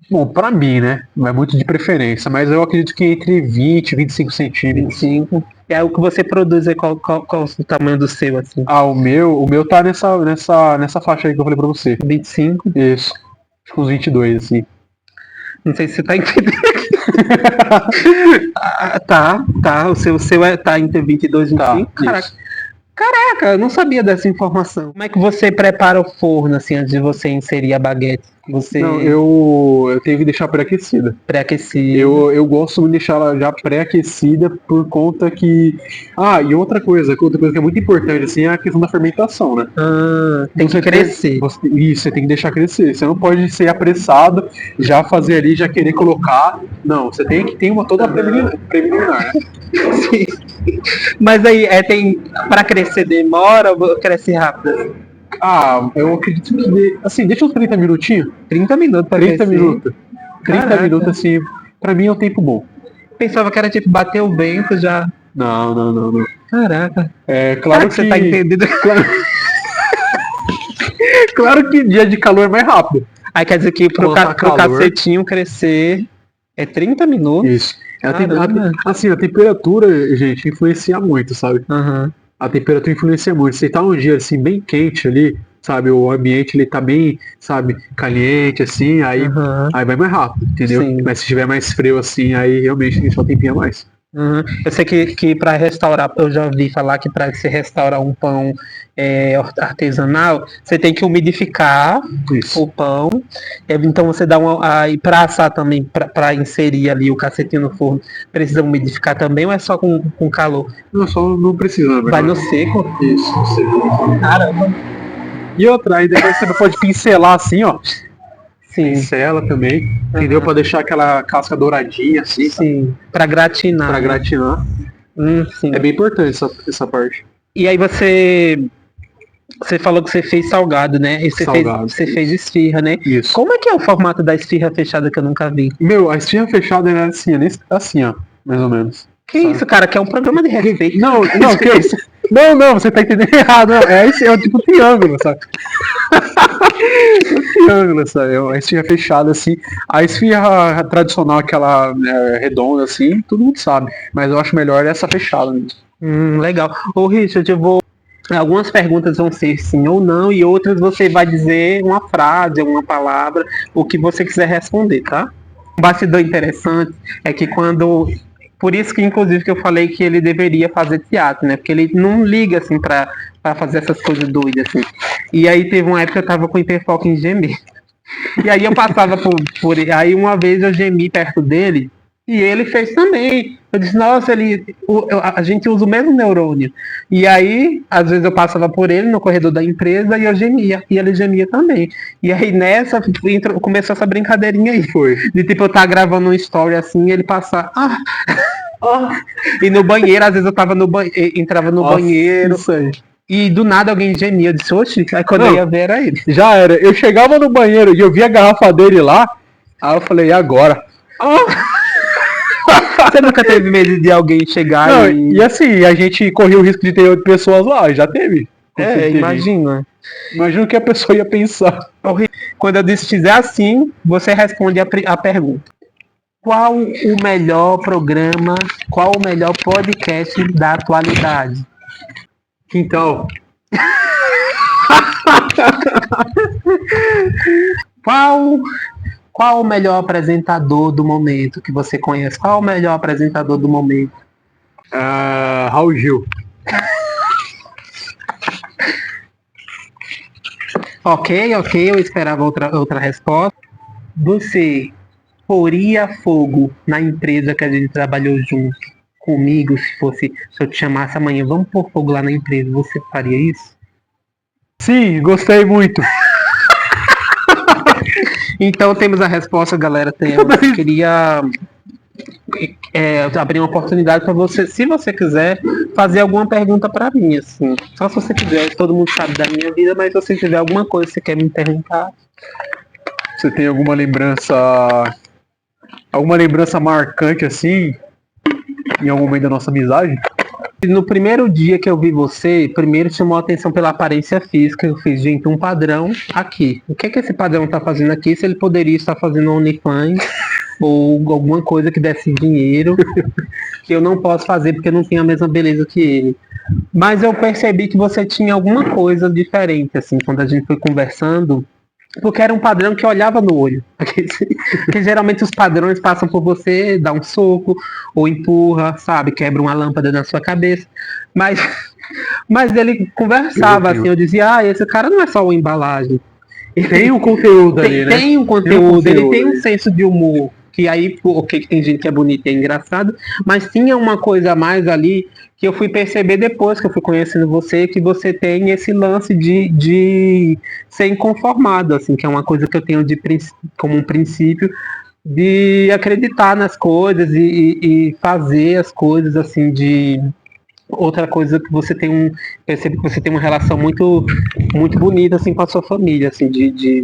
B: Bom, pra mim, né? Não é muito de preferência, mas eu acredito que entre 20 e 25 centímetros.
A: 25. É o que você produz aí, qual o tamanho do seu, assim?
B: Ah, o meu tá nessa faixa aí que eu falei pra você.
A: 25?
B: Isso. Acho que uns 22, assim.
A: Não sei se você tá entendendo. Tá. O seu tá entre 22 e 25?
B: Tá,
A: Caraca.
B: isso.
A: Caraca, eu não sabia dessa informação. Como é que você prepara o forno, assim, antes de você inserir a baguete? Você
B: Não, eu tenho que deixar pré-aquecida.
A: pré-aquecido?
B: Eu gosto de deixar ela já pré-aquecida por conta que... Ah, e outra coisa que é muito importante, assim, é a questão da fermentação, né?
A: Tem que crescer.
B: Isso, você tem que deixar crescer. Você não pode ser apressado, já fazer ali, já querer colocar. Não, você tem que ter toda a preliminar, né?
A: Sim. Mas aí, pra crescer demora ou cresce rápido?
B: Ah, eu acredito que... Assim, deixa uns 30 minutinhos.
A: 30 minutos pra
B: 30
A: crescer.
B: minutos. 30
A: Caraca.
B: minutos, assim, pra mim é um tempo bom.
A: Pensava que era tipo bater o vento já.
B: Não.
A: Caraca.
B: É
A: Claro
B: claro
A: que você tá entendendo.
B: Claro que dia de calor é mais rápido.
A: Aí quer dizer que pro
B: Colocar calor.
A: cacetinho crescer é 30 minutos?
B: Isso.
A: Caramba.
B: Assim, a temperatura, gente, influencia muito, sabe?
A: Aham.
B: A temperatura influencia muito. Se tá um dia assim bem quente ali, sabe? O ambiente ele tá bem, sabe, caliente, assim, aí
A: Aham.
B: vai mais rápido, entendeu?
A: Sim.
B: Mas se tiver mais frio assim, aí realmente tem que só um tempinho a mais.
A: Uhum. Eu sei que para restaurar, eu já ouvi falar que para você restaurar um pão artesanal, você tem que umidificar
B: Isso.
A: o pão. Então você dá e para assar também, para inserir ali o cacetinho no forno, precisa umidificar também ou é só com calor?
B: Não, só não precisa, na
A: Vai
B: verdade.
A: no seco?
B: Isso, no seco.
A: Caramba.
B: E outra, aí depois você pode pincelar assim, ó.
A: Sim,
B: Pincela também, entendeu? Pra deixar aquela casca douradinha assim,
A: sim. Para gratinar.
B: pra gratinar.
A: Sim.
B: É bem importante essa parte.
A: E aí você falou que você fez salgado, né? E
B: Salgado,
A: você fez esfirra, né?
B: Isso.
A: Como é que é o formato da esfirra fechada que eu nunca vi?
B: Meu, a esfirra fechada era assim, assim, ó, mais ou menos.
A: Que
B: Sabe?
A: isso, cara? Que é um programa de respeito.
B: Não, que isso? Não, você tá entendendo errado. Não, é tipo um triângulo, sabe? Um triângulo, sabe? A esfirra fechada, assim. A esfirra tradicional, aquela redonda, assim, todo mundo sabe. Mas eu acho melhor essa fechada mesmo.
A: Legal. Ô, Richard, algumas perguntas vão ser sim ou não, e outras você vai dizer uma frase, uma palavra, o que você quiser responder, tá? Um bastidor interessante é que por isso que, inclusive, que eu falei que ele deveria fazer teatro, né? Porque ele não liga, assim, pra fazer essas coisas doidas, assim. E aí teve uma época que eu tava com hiperfoco em gemer. E aí eu passava por... Aí uma vez eu gemi perto dele, E ele fez também. Eu disse, nossa, a gente usa o mesmo neurônio. E aí, às vezes eu passava por ele no corredor da empresa e eu gemia. E ele gemia também. E aí nessa, começou essa brincadeirinha aí.
B: Foi.
A: De tipo, eu tava gravando uma story assim e ele passar. E no banheiro, às vezes eu tava entrava no
B: Nossa,
A: banheiro.
B: Isso aí.
A: E do nada alguém gemia. Eu disse, oxe, aí quando eu ia ver era ele.
B: Já era. Eu chegava no banheiro e eu via a garrafa dele lá. Aí eu falei, e agora?
A: Você nunca teve medo de alguém chegar
B: Não,
A: e...
B: e assim, a gente corria o risco de ter 8 pessoas lá, já teve.
A: imagina.
B: Imagina o que a pessoa ia pensar.
A: Quando eu disse fizer assim, você responde a pergunta. Qual o melhor programa, qual o melhor podcast da atualidade?
B: Então,
A: Qual o melhor apresentador do momento que você conhece? Qual o melhor apresentador do momento?
B: Raul Gil.
A: Ok, eu esperava outra resposta. Você poria fogo na empresa que a gente trabalhou junto comigo, se eu te chamasse amanhã, vamos pôr fogo lá na empresa, você faria isso?
B: Sim, gostei muito.
A: Então temos a resposta, galera. Eu queria abrir uma oportunidade para você, se você quiser, fazer alguma pergunta para mim, assim. Só se você quiser, todo mundo sabe da minha vida, mas se você tiver alguma coisa que você quer me perguntar.
B: Você tem alguma lembrança marcante assim, em algum momento da nossa amizade?
A: No primeiro dia que eu vi você, primeiro chamou a atenção pela aparência física. Eu fiz, gente, um padrão aqui. O que é que esse padrão tá fazendo aqui? Se ele poderia estar fazendo OnlyFans ou alguma coisa que desse dinheiro, que eu não posso fazer porque eu não tenho a mesma beleza que ele. Mas eu percebi que você tinha alguma coisa diferente, assim, quando a gente foi conversando. Porque era um padrão que olhava no olho. Porque geralmente os padrões passam por você, dá um soco, ou empurra, sabe? Quebra uma lâmpada na sua cabeça. Mas ele conversava assim, eu dizia, esse cara não é só uma embalagem.
B: Tem um conteúdo ali, né?
A: Tem um conteúdo, ele tem um senso de humor. Que aí, ok, tem gente que é bonita e é engraçado, mas tinha uma coisa a mais ali que eu fui perceber depois que eu fui conhecendo você, que você tem esse lance de ser inconformado, assim, que é uma coisa que eu tenho como um princípio de acreditar nas coisas e fazer as coisas, assim, de... Outra coisa que você percebo que você tem uma relação muito, muito bonita assim com a sua família, assim, de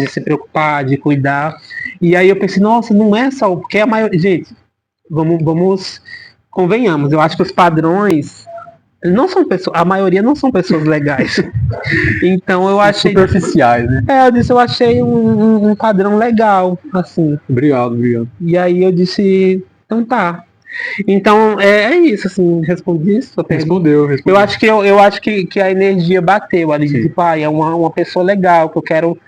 A: se preocupar, de cuidar. E aí eu pensei, nossa, não é só, porque a maioria, gente, vamos convenhamos, eu acho que os padrões não são pessoas, a maioria não são pessoas legais. Então eu achei
B: superficiais, né?
A: Eu achei um padrão legal, assim.
B: Obrigado.
A: E aí eu disse, então tá. Então é isso, assim, respondi isso.
B: Respondeu.
A: Eu acho que a energia bateu ali, de pai, é uma pessoa legal, que eu quero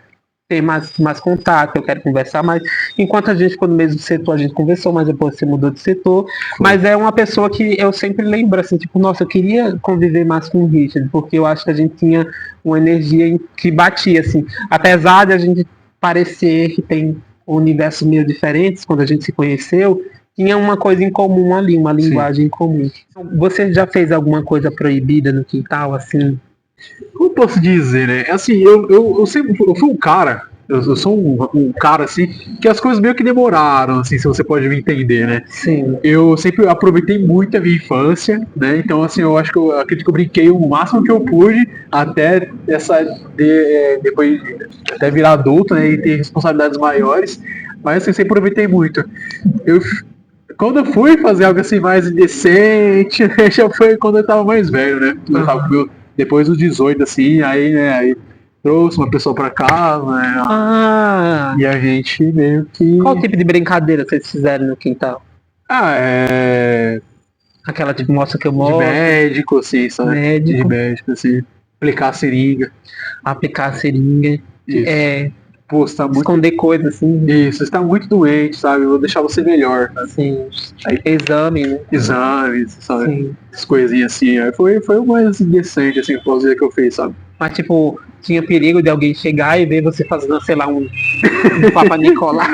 A: ter mais contato, eu quero conversar mais. Enquanto a gente ficou no mesmo setor, a gente conversou, mas depois você mudou de setor. Mas é uma pessoa que eu sempre lembro, assim, tipo, nossa, eu queria conviver mais com o Richard, porque eu acho que a gente tinha uma energia que batia, assim. Apesar de a gente parecer que tem universos meio diferentes, quando a gente se conheceu, tinha uma coisa em comum ali, uma linguagem em comum. Você já fez alguma coisa proibida no quintal, assim?
B: Como eu posso dizer, né? Assim, eu fui um cara, eu sou um cara, assim, que as coisas meio que demoraram, assim, se você pode me entender, né?
A: Sim.
B: Eu sempre aproveitei muito a minha infância, né? Então, assim, eu acho que eu acredito que eu brinquei o máximo que eu pude até depois até virar adulto, né? E ter responsabilidades maiores. Mas, assim, eu sempre aproveitei muito. Quando eu fui fazer algo assim mais indecente, já foi quando eu tava mais velho, né? Eu tava, depois dos 18, assim, aí trouxe uma pessoa pra casa, né? E a gente meio que...
A: Qual tipo de brincadeira vocês fizeram no quintal? Aquela tipo, mostra que eu mostro.
B: De médico, assim, sabe?
A: Médico.
B: De médico, assim. Aplicar a seringa.
A: Isso.
B: Pô, você tá muito...
A: Esconder coisas, assim.
B: Isso, você tá muito doente, sabe? Eu vou deixar você melhor.
A: Assim, exame, né?
B: Exames, sabe?
A: Sim.
B: Essas coisinhas assim. Aí foi o mais decente, assim, posso dizer que eu fiz, sabe?
A: Mas, tipo, tinha perigo de alguém chegar e ver você fazendo, sei lá, um Papa Nicolau.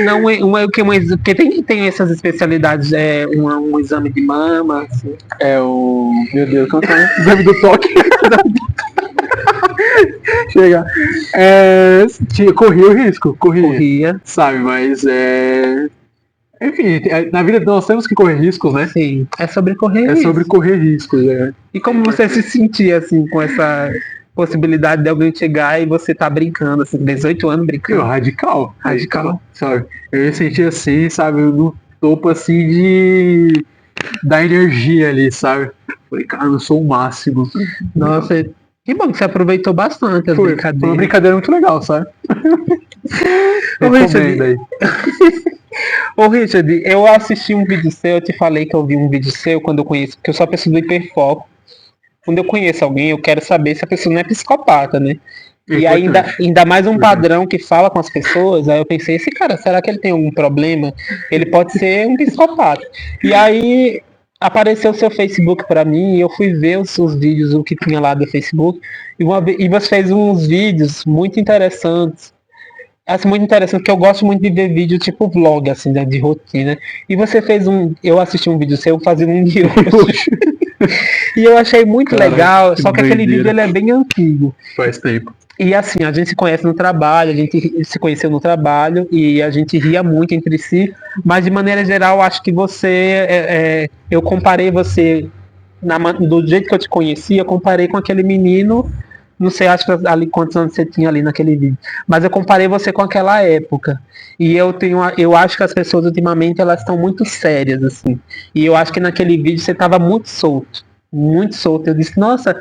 A: Não, porque tem essas especialidades, um exame de mama, assim.
B: É o. Meu Deus, como é? Exame do toque. Chega. Corria o risco,
A: Corria.
B: sabe, mas enfim, na vida nós temos que correr riscos, né?
A: Sim, é sobre correr
B: É
A: risco.
B: sobre correr riscos,
A: E como você se sentia, assim, com essa possibilidade de alguém chegar e você tá brincando, assim, 18 anos brincando?
B: Radical.
A: Radical.
B: Sabe? Eu me senti assim, sabe, no topo assim da energia ali, sabe? Falei, cara, eu sou o máximo.
A: Nossa, que bom que você aproveitou bastante as
B: Foi uma
A: brincadeiras.
B: brincadeira muito legal, sabe?
A: Ô,
B: Recomendo aí.
A: Ô Richard, eu assisti um vídeo seu, eu te falei que eu vi um vídeo seu quando eu conheço, porque eu sou uma pessoa do hiperfoco. Quando eu conheço alguém, eu quero saber se a pessoa não é psicopata, né? E ainda mais um padrão que fala com as pessoas, aí eu pensei, esse cara, será que ele tem algum problema? Ele pode ser um psicopata. E aí apareceu o seu Facebook pra mim e eu fui ver os seus vídeos, o que tinha lá do Facebook, e você fez uns vídeos muito interessantes. Assim, muito interessante, porque eu gosto muito de ver vídeo tipo vlog, assim, né, de rotina. E você fez eu assisti um vídeo seu fazendo um de hoje. E eu achei muito
B: Cara,
A: legal,
B: que
A: só que aquele
B: doideira.
A: vídeo ele é bem antigo.
B: Faz tempo.
A: E assim, a gente se conhece no trabalho, a gente se conheceu no trabalho e a gente ria muito entre si, mas de maneira geral, acho que você, eu comparei você, do jeito que eu te conhecia, eu comparei com aquele menino, não sei, acho que ali quantos anos você tinha ali naquele vídeo, mas eu comparei você com aquela época. E eu acho que as pessoas ultimamente elas estão muito sérias, assim. E eu acho que naquele vídeo você estava muito solto. Muito solto. Eu disse, nossa,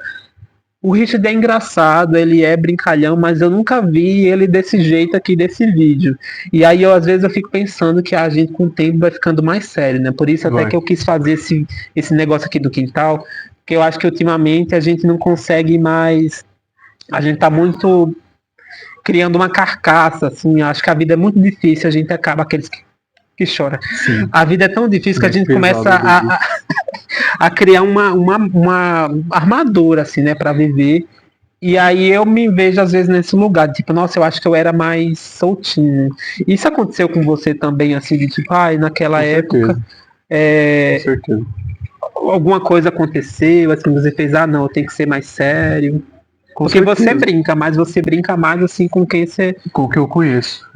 A: o Richard é engraçado, ele é brincalhão, mas eu nunca vi ele desse jeito aqui desse vídeo. E aí às vezes eu fico pensando que a gente com o tempo vai ficando mais sério, né? Por isso até que eu quis fazer esse negócio aqui do quintal, porque eu acho que ultimamente a gente não consegue mais. A gente tá muito criando uma carcaça, assim. Acho que a vida é muito difícil, a gente acaba aqueles que choram.
B: Sim.
A: A vida é tão difícil que a gente
B: Pesado,
A: começa a criar uma armadura, assim, né, pra viver. E aí eu me vejo, às vezes, nesse lugar, de, tipo, nossa, eu acho que eu era mais soltinho. Isso aconteceu com você também, assim, de tipo, naquela
B: Com
A: época,
B: certeza.
A: alguma coisa aconteceu, assim, você fez, não, eu tenho que ser mais sério.
B: Com
A: Porque
B: certeza.
A: você brinca mais, assim, com quem você...
B: Com o que eu conheço.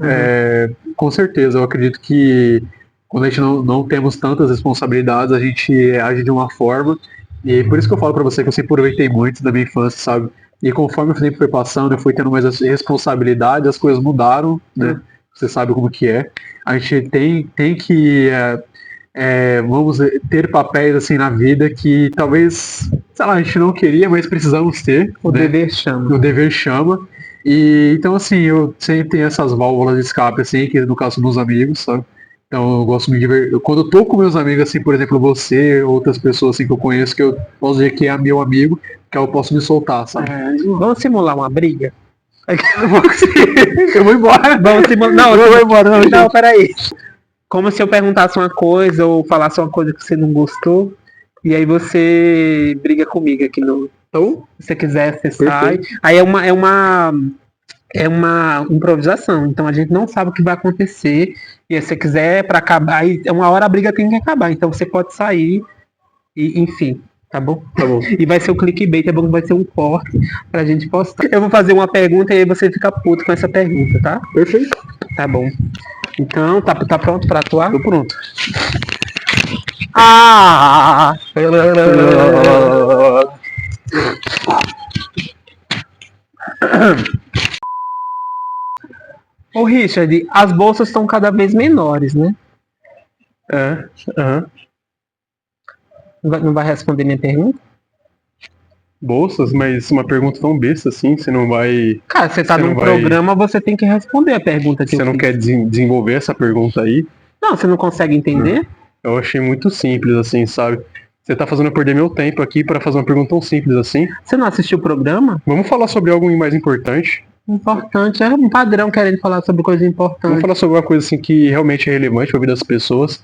B: Com certeza, eu acredito que quando a gente não temos tantas responsabilidades, a gente age de uma forma. E por isso que eu falo pra você que eu sempre aproveitei muito da minha infância, sabe? E conforme o tempo foi passando, eu fui tendo mais responsabilidade, as coisas mudaram, né? Você sabe como que é. A gente tem que vamos ter papéis assim na vida que talvez, sei lá, a gente não queria, mas precisamos ter.
A: O
B: né?
A: dever chama.
B: O dever chama. E então assim, eu sempre tenho essas válvulas de escape, assim, que no caso dos amigos, sabe? Então eu gosto de me divertir. Quando eu tô com meus amigos, assim, por exemplo, você, outras pessoas assim que eu conheço, que eu posso dizer que é meu amigo, que eu posso me soltar, sabe?
A: Vamos simular uma briga?
B: Eu vou embora.
A: Vamos simular. Não,
B: eu vou embora,
A: não, peraí. Como se eu perguntasse uma coisa ou falasse uma coisa que você não gostou, e aí você briga comigo aqui no. Então, se você quiser, você sai. Aí é uma improvisação, então a gente não sabe o que vai acontecer. E se você quiser para acabar, aí uma hora a briga tem que acabar, então você pode sair e enfim, tá bom?
B: Tá bom.
A: E vai ser o clickbait, é bom que vai ser um corte pra gente postar. Eu vou fazer uma pergunta e aí você fica puto com essa pergunta, tá?
B: Perfeito.
A: Tá bom. Então, tá pronto pra atuar?
B: Tô pronto.
A: Ô Richard, as bolsas estão cada vez menores, né? Não vai responder minha pergunta?
B: Bolsas, mas uma pergunta tão besta assim, você não vai.
A: Cara, você tá num programa, você tem que responder a pergunta que
B: Você não quer desenvolver essa pergunta aí?
A: Não, você não consegue entender?
B: Eu achei muito simples, assim, sabe? Você tá fazendo eu perder meu tempo aqui pra fazer uma pergunta tão simples assim.
A: Você não assistiu o programa?
B: Vamos falar sobre algo mais importante.
A: Importante, é um padrão querendo falar sobre coisa importante.
B: Vamos falar sobre uma coisa assim que realmente é relevante pra vida das pessoas.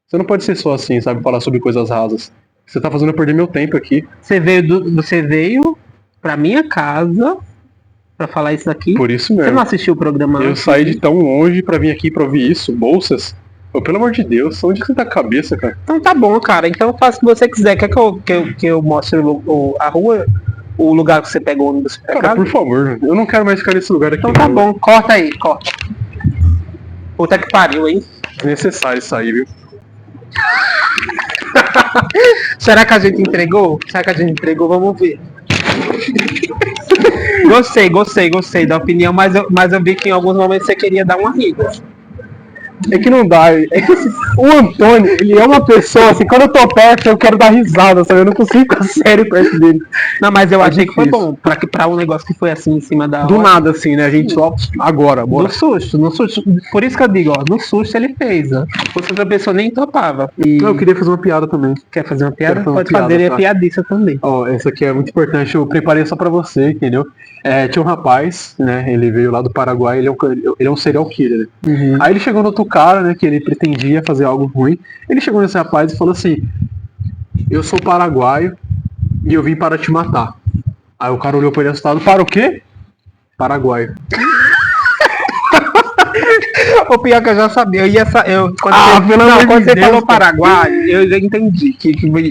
B: Você não pode ser só assim, sabe? Falar sobre coisas rasas. Você tá fazendo eu perder meu tempo aqui.
A: Você veio pra minha casa pra falar isso daqui.
B: Por isso
A: Você não
B: mesmo.
A: assistiu o programa
B: Eu
A: antes?
B: saí de tão longe pra vir aqui pra ouvir isso. Bolsas? Pô, pelo amor de Deus, onde você tá a cabeça, cara?
A: Então tá bom, cara. Então faça o que você quiser. Quer que eu mostre a rua, o lugar que você pegou o ônibus pra
B: Cara,
A: cá?
B: por favor, eu não quero mais ficar nesse lugar aqui.
A: Então tá bom, corta aí, corta. Puta que pariu, hein?
B: Desnecessário isso aí, viu?
A: Será que a gente entregou? Será que a gente entregou? Vamos ver. Gostei da opinião, mas eu vi que em alguns momentos você queria dar uma rida.
B: É que não dá, é que assim, o Antônio, ele é uma pessoa, assim, quando eu tô perto eu quero dar risada, sabe? Eu não consigo ficar sério perto dele.
A: Não, mas eu
B: É
A: achei que foi
B: difícil.
A: bom. Pra um negócio que foi assim em cima da
B: Do
A: hora.
B: nada, assim, né? A gente só, agora, bora.
A: No susto. Por isso que eu digo, ó, no susto ele fez, ó. Se fosse outra pessoa nem topava. E
B: Eu queria fazer uma piada também.
A: quer fazer uma piada?
B: Quero fazer uma
A: Pode fazer,
B: piada,
A: é
B: tá?
A: piadista também.
B: Ó, essa aqui é muito importante, eu preparei só pra você, entendeu? Tinha um rapaz, né? Ele veio lá do Paraguai, ele é um serial killer, né?
A: Uhum.
B: Aí ele chegou no outro cara, né? Que ele pretendia fazer algo ruim. Ele chegou nesse rapaz e falou assim: eu sou paraguaio e eu vim para te matar. Aí o cara olhou pra ele assustado: para o quê? Paraguaio.
A: O pior que eu já sabia, quando
B: amor de
A: você
B: Deus,
A: falou
B: cara.
A: Paraguai, eu já entendi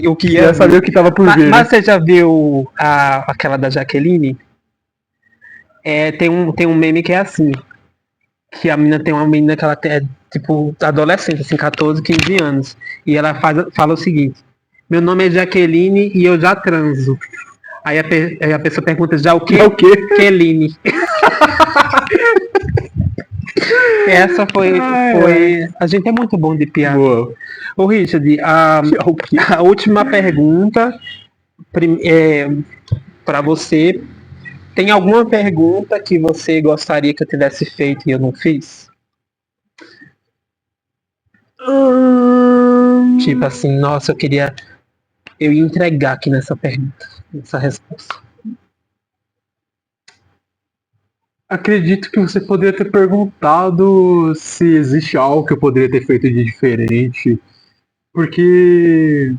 A: o que ia
B: Já sabia o que tava por vir. Né?
A: Mas você já viu aquela da Jaqueline? Tem um meme que é assim. Que a menina tem uma menina que ela é tipo adolescente, assim, 14, 15 anos. E ela fala o seguinte: meu nome é Jaqueline e eu já transo. Aí a pessoa pergunta: já o quê?
B: É o quê?
A: Keline. Essa foi. A gente é muito bom de piada.
B: Boa.
A: Ô Richard, a última pergunta para você. Tem alguma pergunta que você gostaria que eu tivesse feito e eu não fiz? Tipo assim, nossa, eu ia entregar aqui nessa pergunta, nessa resposta.
B: Acredito que você poderia ter perguntado se existe algo que eu poderia ter feito de diferente. Porque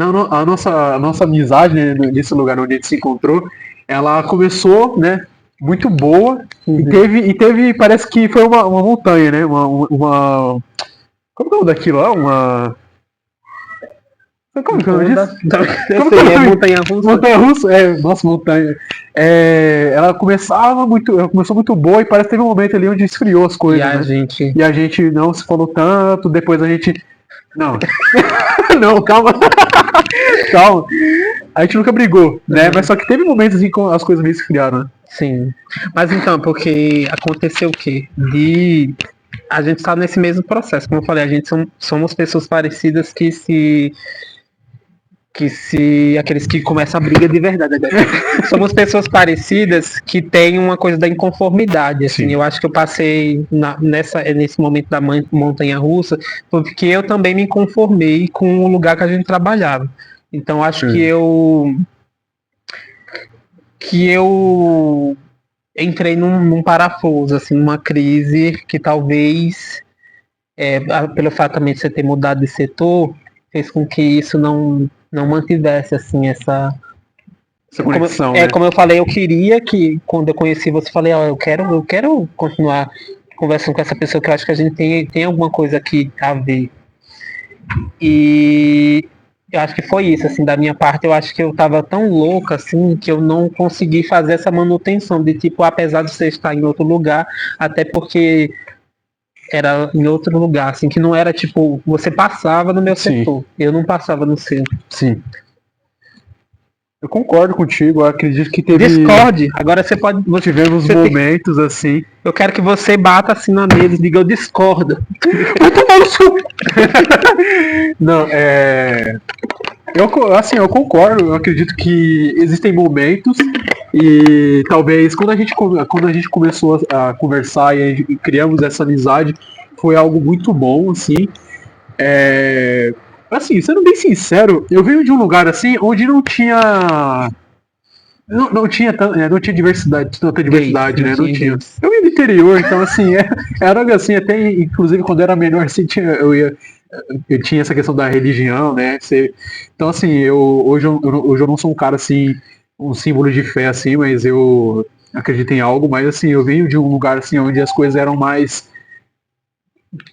B: a nossa amizade, né, nesse lugar onde a gente se encontrou, ela começou, né, muito boa.
A: Uhum.
B: E teve, parece que foi uma montanha, né? Como é o nome daquilo lá? Como que é o nome disso?
A: Eu sei, é montanha russa.
B: Montanha russa? Nossa, montanha. Ela começou muito boa e parece que teve um momento ali onde esfriou as coisas.
A: E
B: a gente não se falou tanto, depois a gente. Não. Não, calma. Calma. A gente nunca brigou, né? Mas só que teve momentos em que as coisas meio esfriaram, né?
A: Sim. Mas então, porque aconteceu o quê? A gente está nesse mesmo processo. Como eu falei, a gente somos pessoas parecidas que se aqueles que começam a briga de verdade. Somos pessoas parecidas que têm uma coisa da inconformidade. Assim. Eu acho que eu passei nesse momento da montanha russa porque eu também me conformei com o lugar que a gente trabalhava. Então acho que eu entrei num parafuso, assim, numa crise que talvez pelo fato também de você ter mudado de setor fez com que isso não mantivesse assim essa
B: conexão, né?
A: Como eu falei, eu queria que quando eu conheci você, falei, eu quero continuar conversando com essa pessoa, que eu acho que a gente tem alguma coisa aqui a ver. E eu acho que foi isso, assim, da minha parte. Eu acho que eu tava tão louca, assim, que eu não consegui fazer essa manutenção de tipo, apesar de você estar em outro lugar, até porque era em outro lugar, assim, que não era tipo, você passava no meu setor, eu não passava no seu.
B: Sim. Eu concordo contigo, eu acredito que teve...
A: Discorde, agora você pode...
B: Tivemos momentos assim...
A: Eu quero que você bata assim na mesa e diga, eu discordo.
B: Não, eu concordo, eu acredito que existem momentos e talvez quando a gente começou a conversar e criamos essa amizade, foi algo muito bom, assim. Assim, sendo bem sincero, eu venho de um lugar assim onde não tinha diversidade, tanta diversidade, né? Não tinha. Eu ia do interior, então assim, era algo assim, até inclusive quando eu era menor, assim, eu tinha essa questão da religião, né? Então assim, hoje eu não sou um cara assim um símbolo de fé, assim, mas eu acredito em algo, mas assim, eu venho de um lugar assim onde as coisas eram mais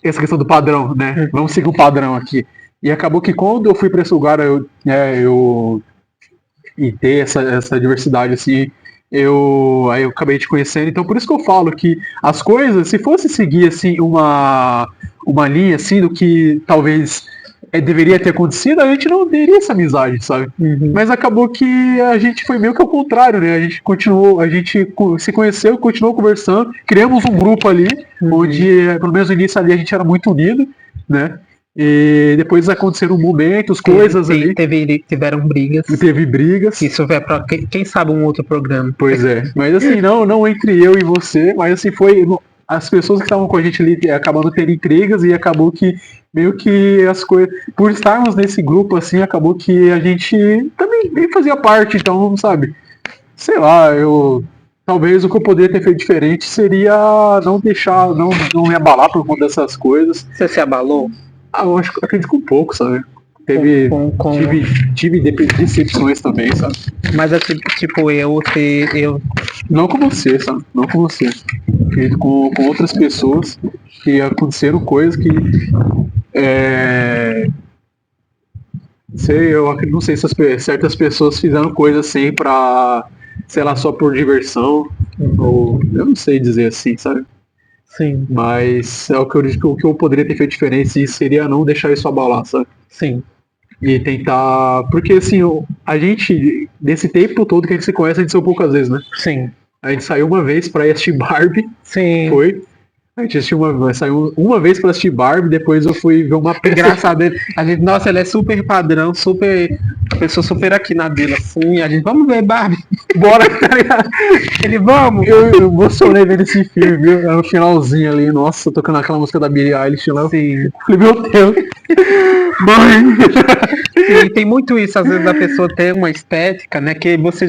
B: essa questão do padrão, né? Vamos seguir o padrão aqui. E acabou que quando eu fui para esse lugar, eu e ter essa diversidade assim, aí eu acabei te conhecendo. Então por isso que eu falo que as coisas, se fosse seguir assim uma linha assim do que talvez deveria ter acontecido, a gente não teria essa amizade, sabe? Mas acabou que a gente foi meio que ao contrário, né? A gente se conheceu, continuou conversando, criamos um grupo ali, onde, pelo menos no início ali, a gente era muito unido, né? E depois aconteceram momentos, coisas ali.
A: Tiveram brigas.
B: E teve brigas.
A: Isso vai pra quem sabe um outro programa.
B: Pois é. Mas assim, não entre eu e você, mas assim, foi. As pessoas que estavam com a gente ali acabando tendo intrigas e acabou que meio que as coisas. Por estarmos nesse grupo assim, acabou que a gente também fazia parte, então, sabe? Sei lá, talvez o que eu poderia ter feito diferente seria não deixar, não me abalar por conta dessas coisas.
A: Você se abalou?
B: Eu acredito que um pouco, sabe? Tive decepções também, sabe?
A: Mas é tipo, eu.
B: Não com você, sabe? Não com você. Acredito com outras pessoas que aconteceram coisas que. Eu não sei se certas pessoas fizeram coisas assim pra, sei lá, só por diversão. Ou eu não sei dizer assim, sabe?
A: Sim.
B: Mas é o que eu digo que o que eu poderia ter feito diferente seria não deixar isso abalar, sabe?
A: Sim.
B: E tentar. Porque assim, a gente, desse tempo todo que a gente se conhece, a gente saiu poucas vezes, né?
A: Sim.
B: A gente saiu uma vez pra ir assistir Barbie.
A: Sim.
B: Foi. A gente saiu uma vez pra assistir Barbie, depois eu fui ver uma peça.
A: Engraçado, nossa, ele é super padrão, pessoa super aqui na vila, assim, a gente, vamos ver Barbie,
B: Bora, tá ligado?
A: Ele, vamos!
B: Eu emocionei vendo esse filme, viu? No finalzinho ali, nossa, tocando aquela música da Billie Eilish lá.
A: Sim.
B: Falei, meu Deus! Mãe!
A: Sim, tem muito isso, às vezes a pessoa tem uma estética, né, que você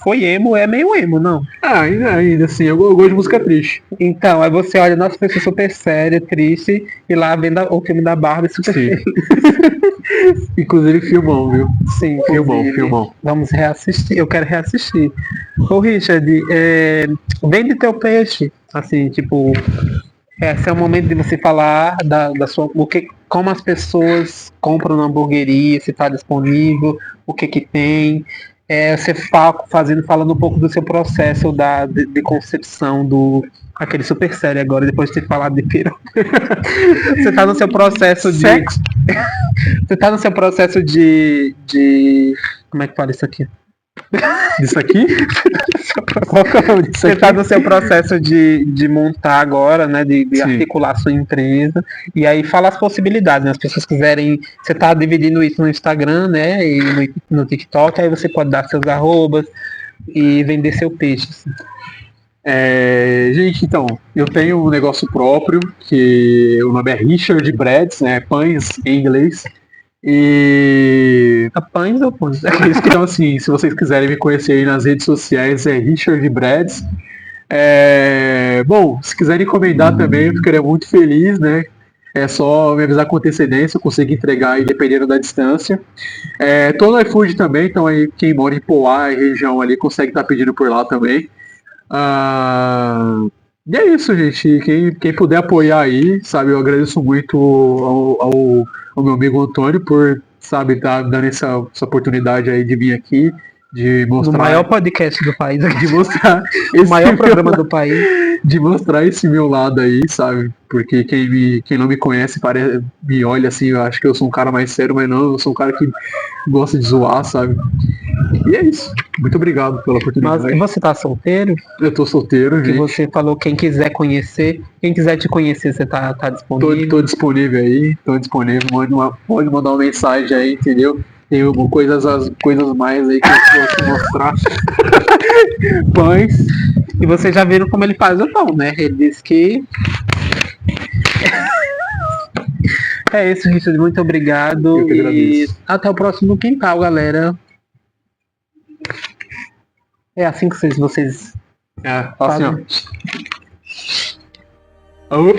A: foi emo, é meio emo, não?
B: Ainda assim, eu gosto de música triste.
A: Então, aí você olha, nossa, pessoa super séria, triste, e lá vendo o filme da Barbie super feliz.
B: Inclusive filmão, viu?
A: Sim,
B: filmão.
A: Vamos reassistir, eu quero reassistir. Ô Richard, vende teu peixe, assim, tipo, esse é o momento de você falar da sua, como as pessoas compram na hamburgueria, se está disponível, o que tem. Você falando um pouco do seu processo de concepção do aquele super sério agora, depois de ter falado de peru. Você tá no seu processo de
B: sexo.
A: Você tá no seu processo de como é que fala isso aqui?
B: Isso aqui? Qual que é o nome disso
A: Você
B: aqui?
A: está no seu processo de montar agora, né? De articular sua empresa. E aí fala as possibilidades, né? As pessoas quiserem. Você está dividindo isso no Instagram, né? E no TikTok, aí você pode dar seus arrobas e vender seu peixe. Assim.
B: Gente, então, eu tenho um negócio próprio, que o nome é Richard Breads, né? Pães em inglês. E.
A: Pães ou pães?
B: Então, assim, se vocês quiserem me conhecer aí nas redes sociais, é Richard Breads. Bom, se quiserem encomendar também, eu ficaria muito feliz, né? É só me avisar com antecedência, eu consigo entregar aí dependendo da distância. Tô no iFood também, então aí quem mora em Poá e região ali consegue estar pedindo por lá também. E é isso, gente. Quem puder apoiar aí, sabe, eu agradeço muito ao meu amigo Antônio por, sabe, estar dando essa oportunidade aí de vir aqui, de mostrar.
A: O maior podcast do país,
B: de mostrar
A: o maior programa do país.
B: De mostrar esse meu lado aí, sabe? Porque quem não me conhece me olha assim, eu acho que eu sou um cara mais sério, mas não, eu sou um cara que gosta de zoar, sabe? E é isso. Muito obrigado pela oportunidade.
A: Mas você tá solteiro?
B: Eu tô solteiro, gente.
A: Você falou quem quiser conhecer, quem quiser te conhecer, você tá disponível?
B: Tô disponível aí, tô disponível. Pode mandar uma mensagem aí, entendeu? Tem coisas mais aí que eu posso mostrar. Pães.
A: E vocês já viram como ele faz o pão, né? Ele disse que... É isso, Richard. Muito obrigado.
B: Eu que agradeço.
A: E até o próximo quintal, galera. É assim que vocês
B: assim, ó.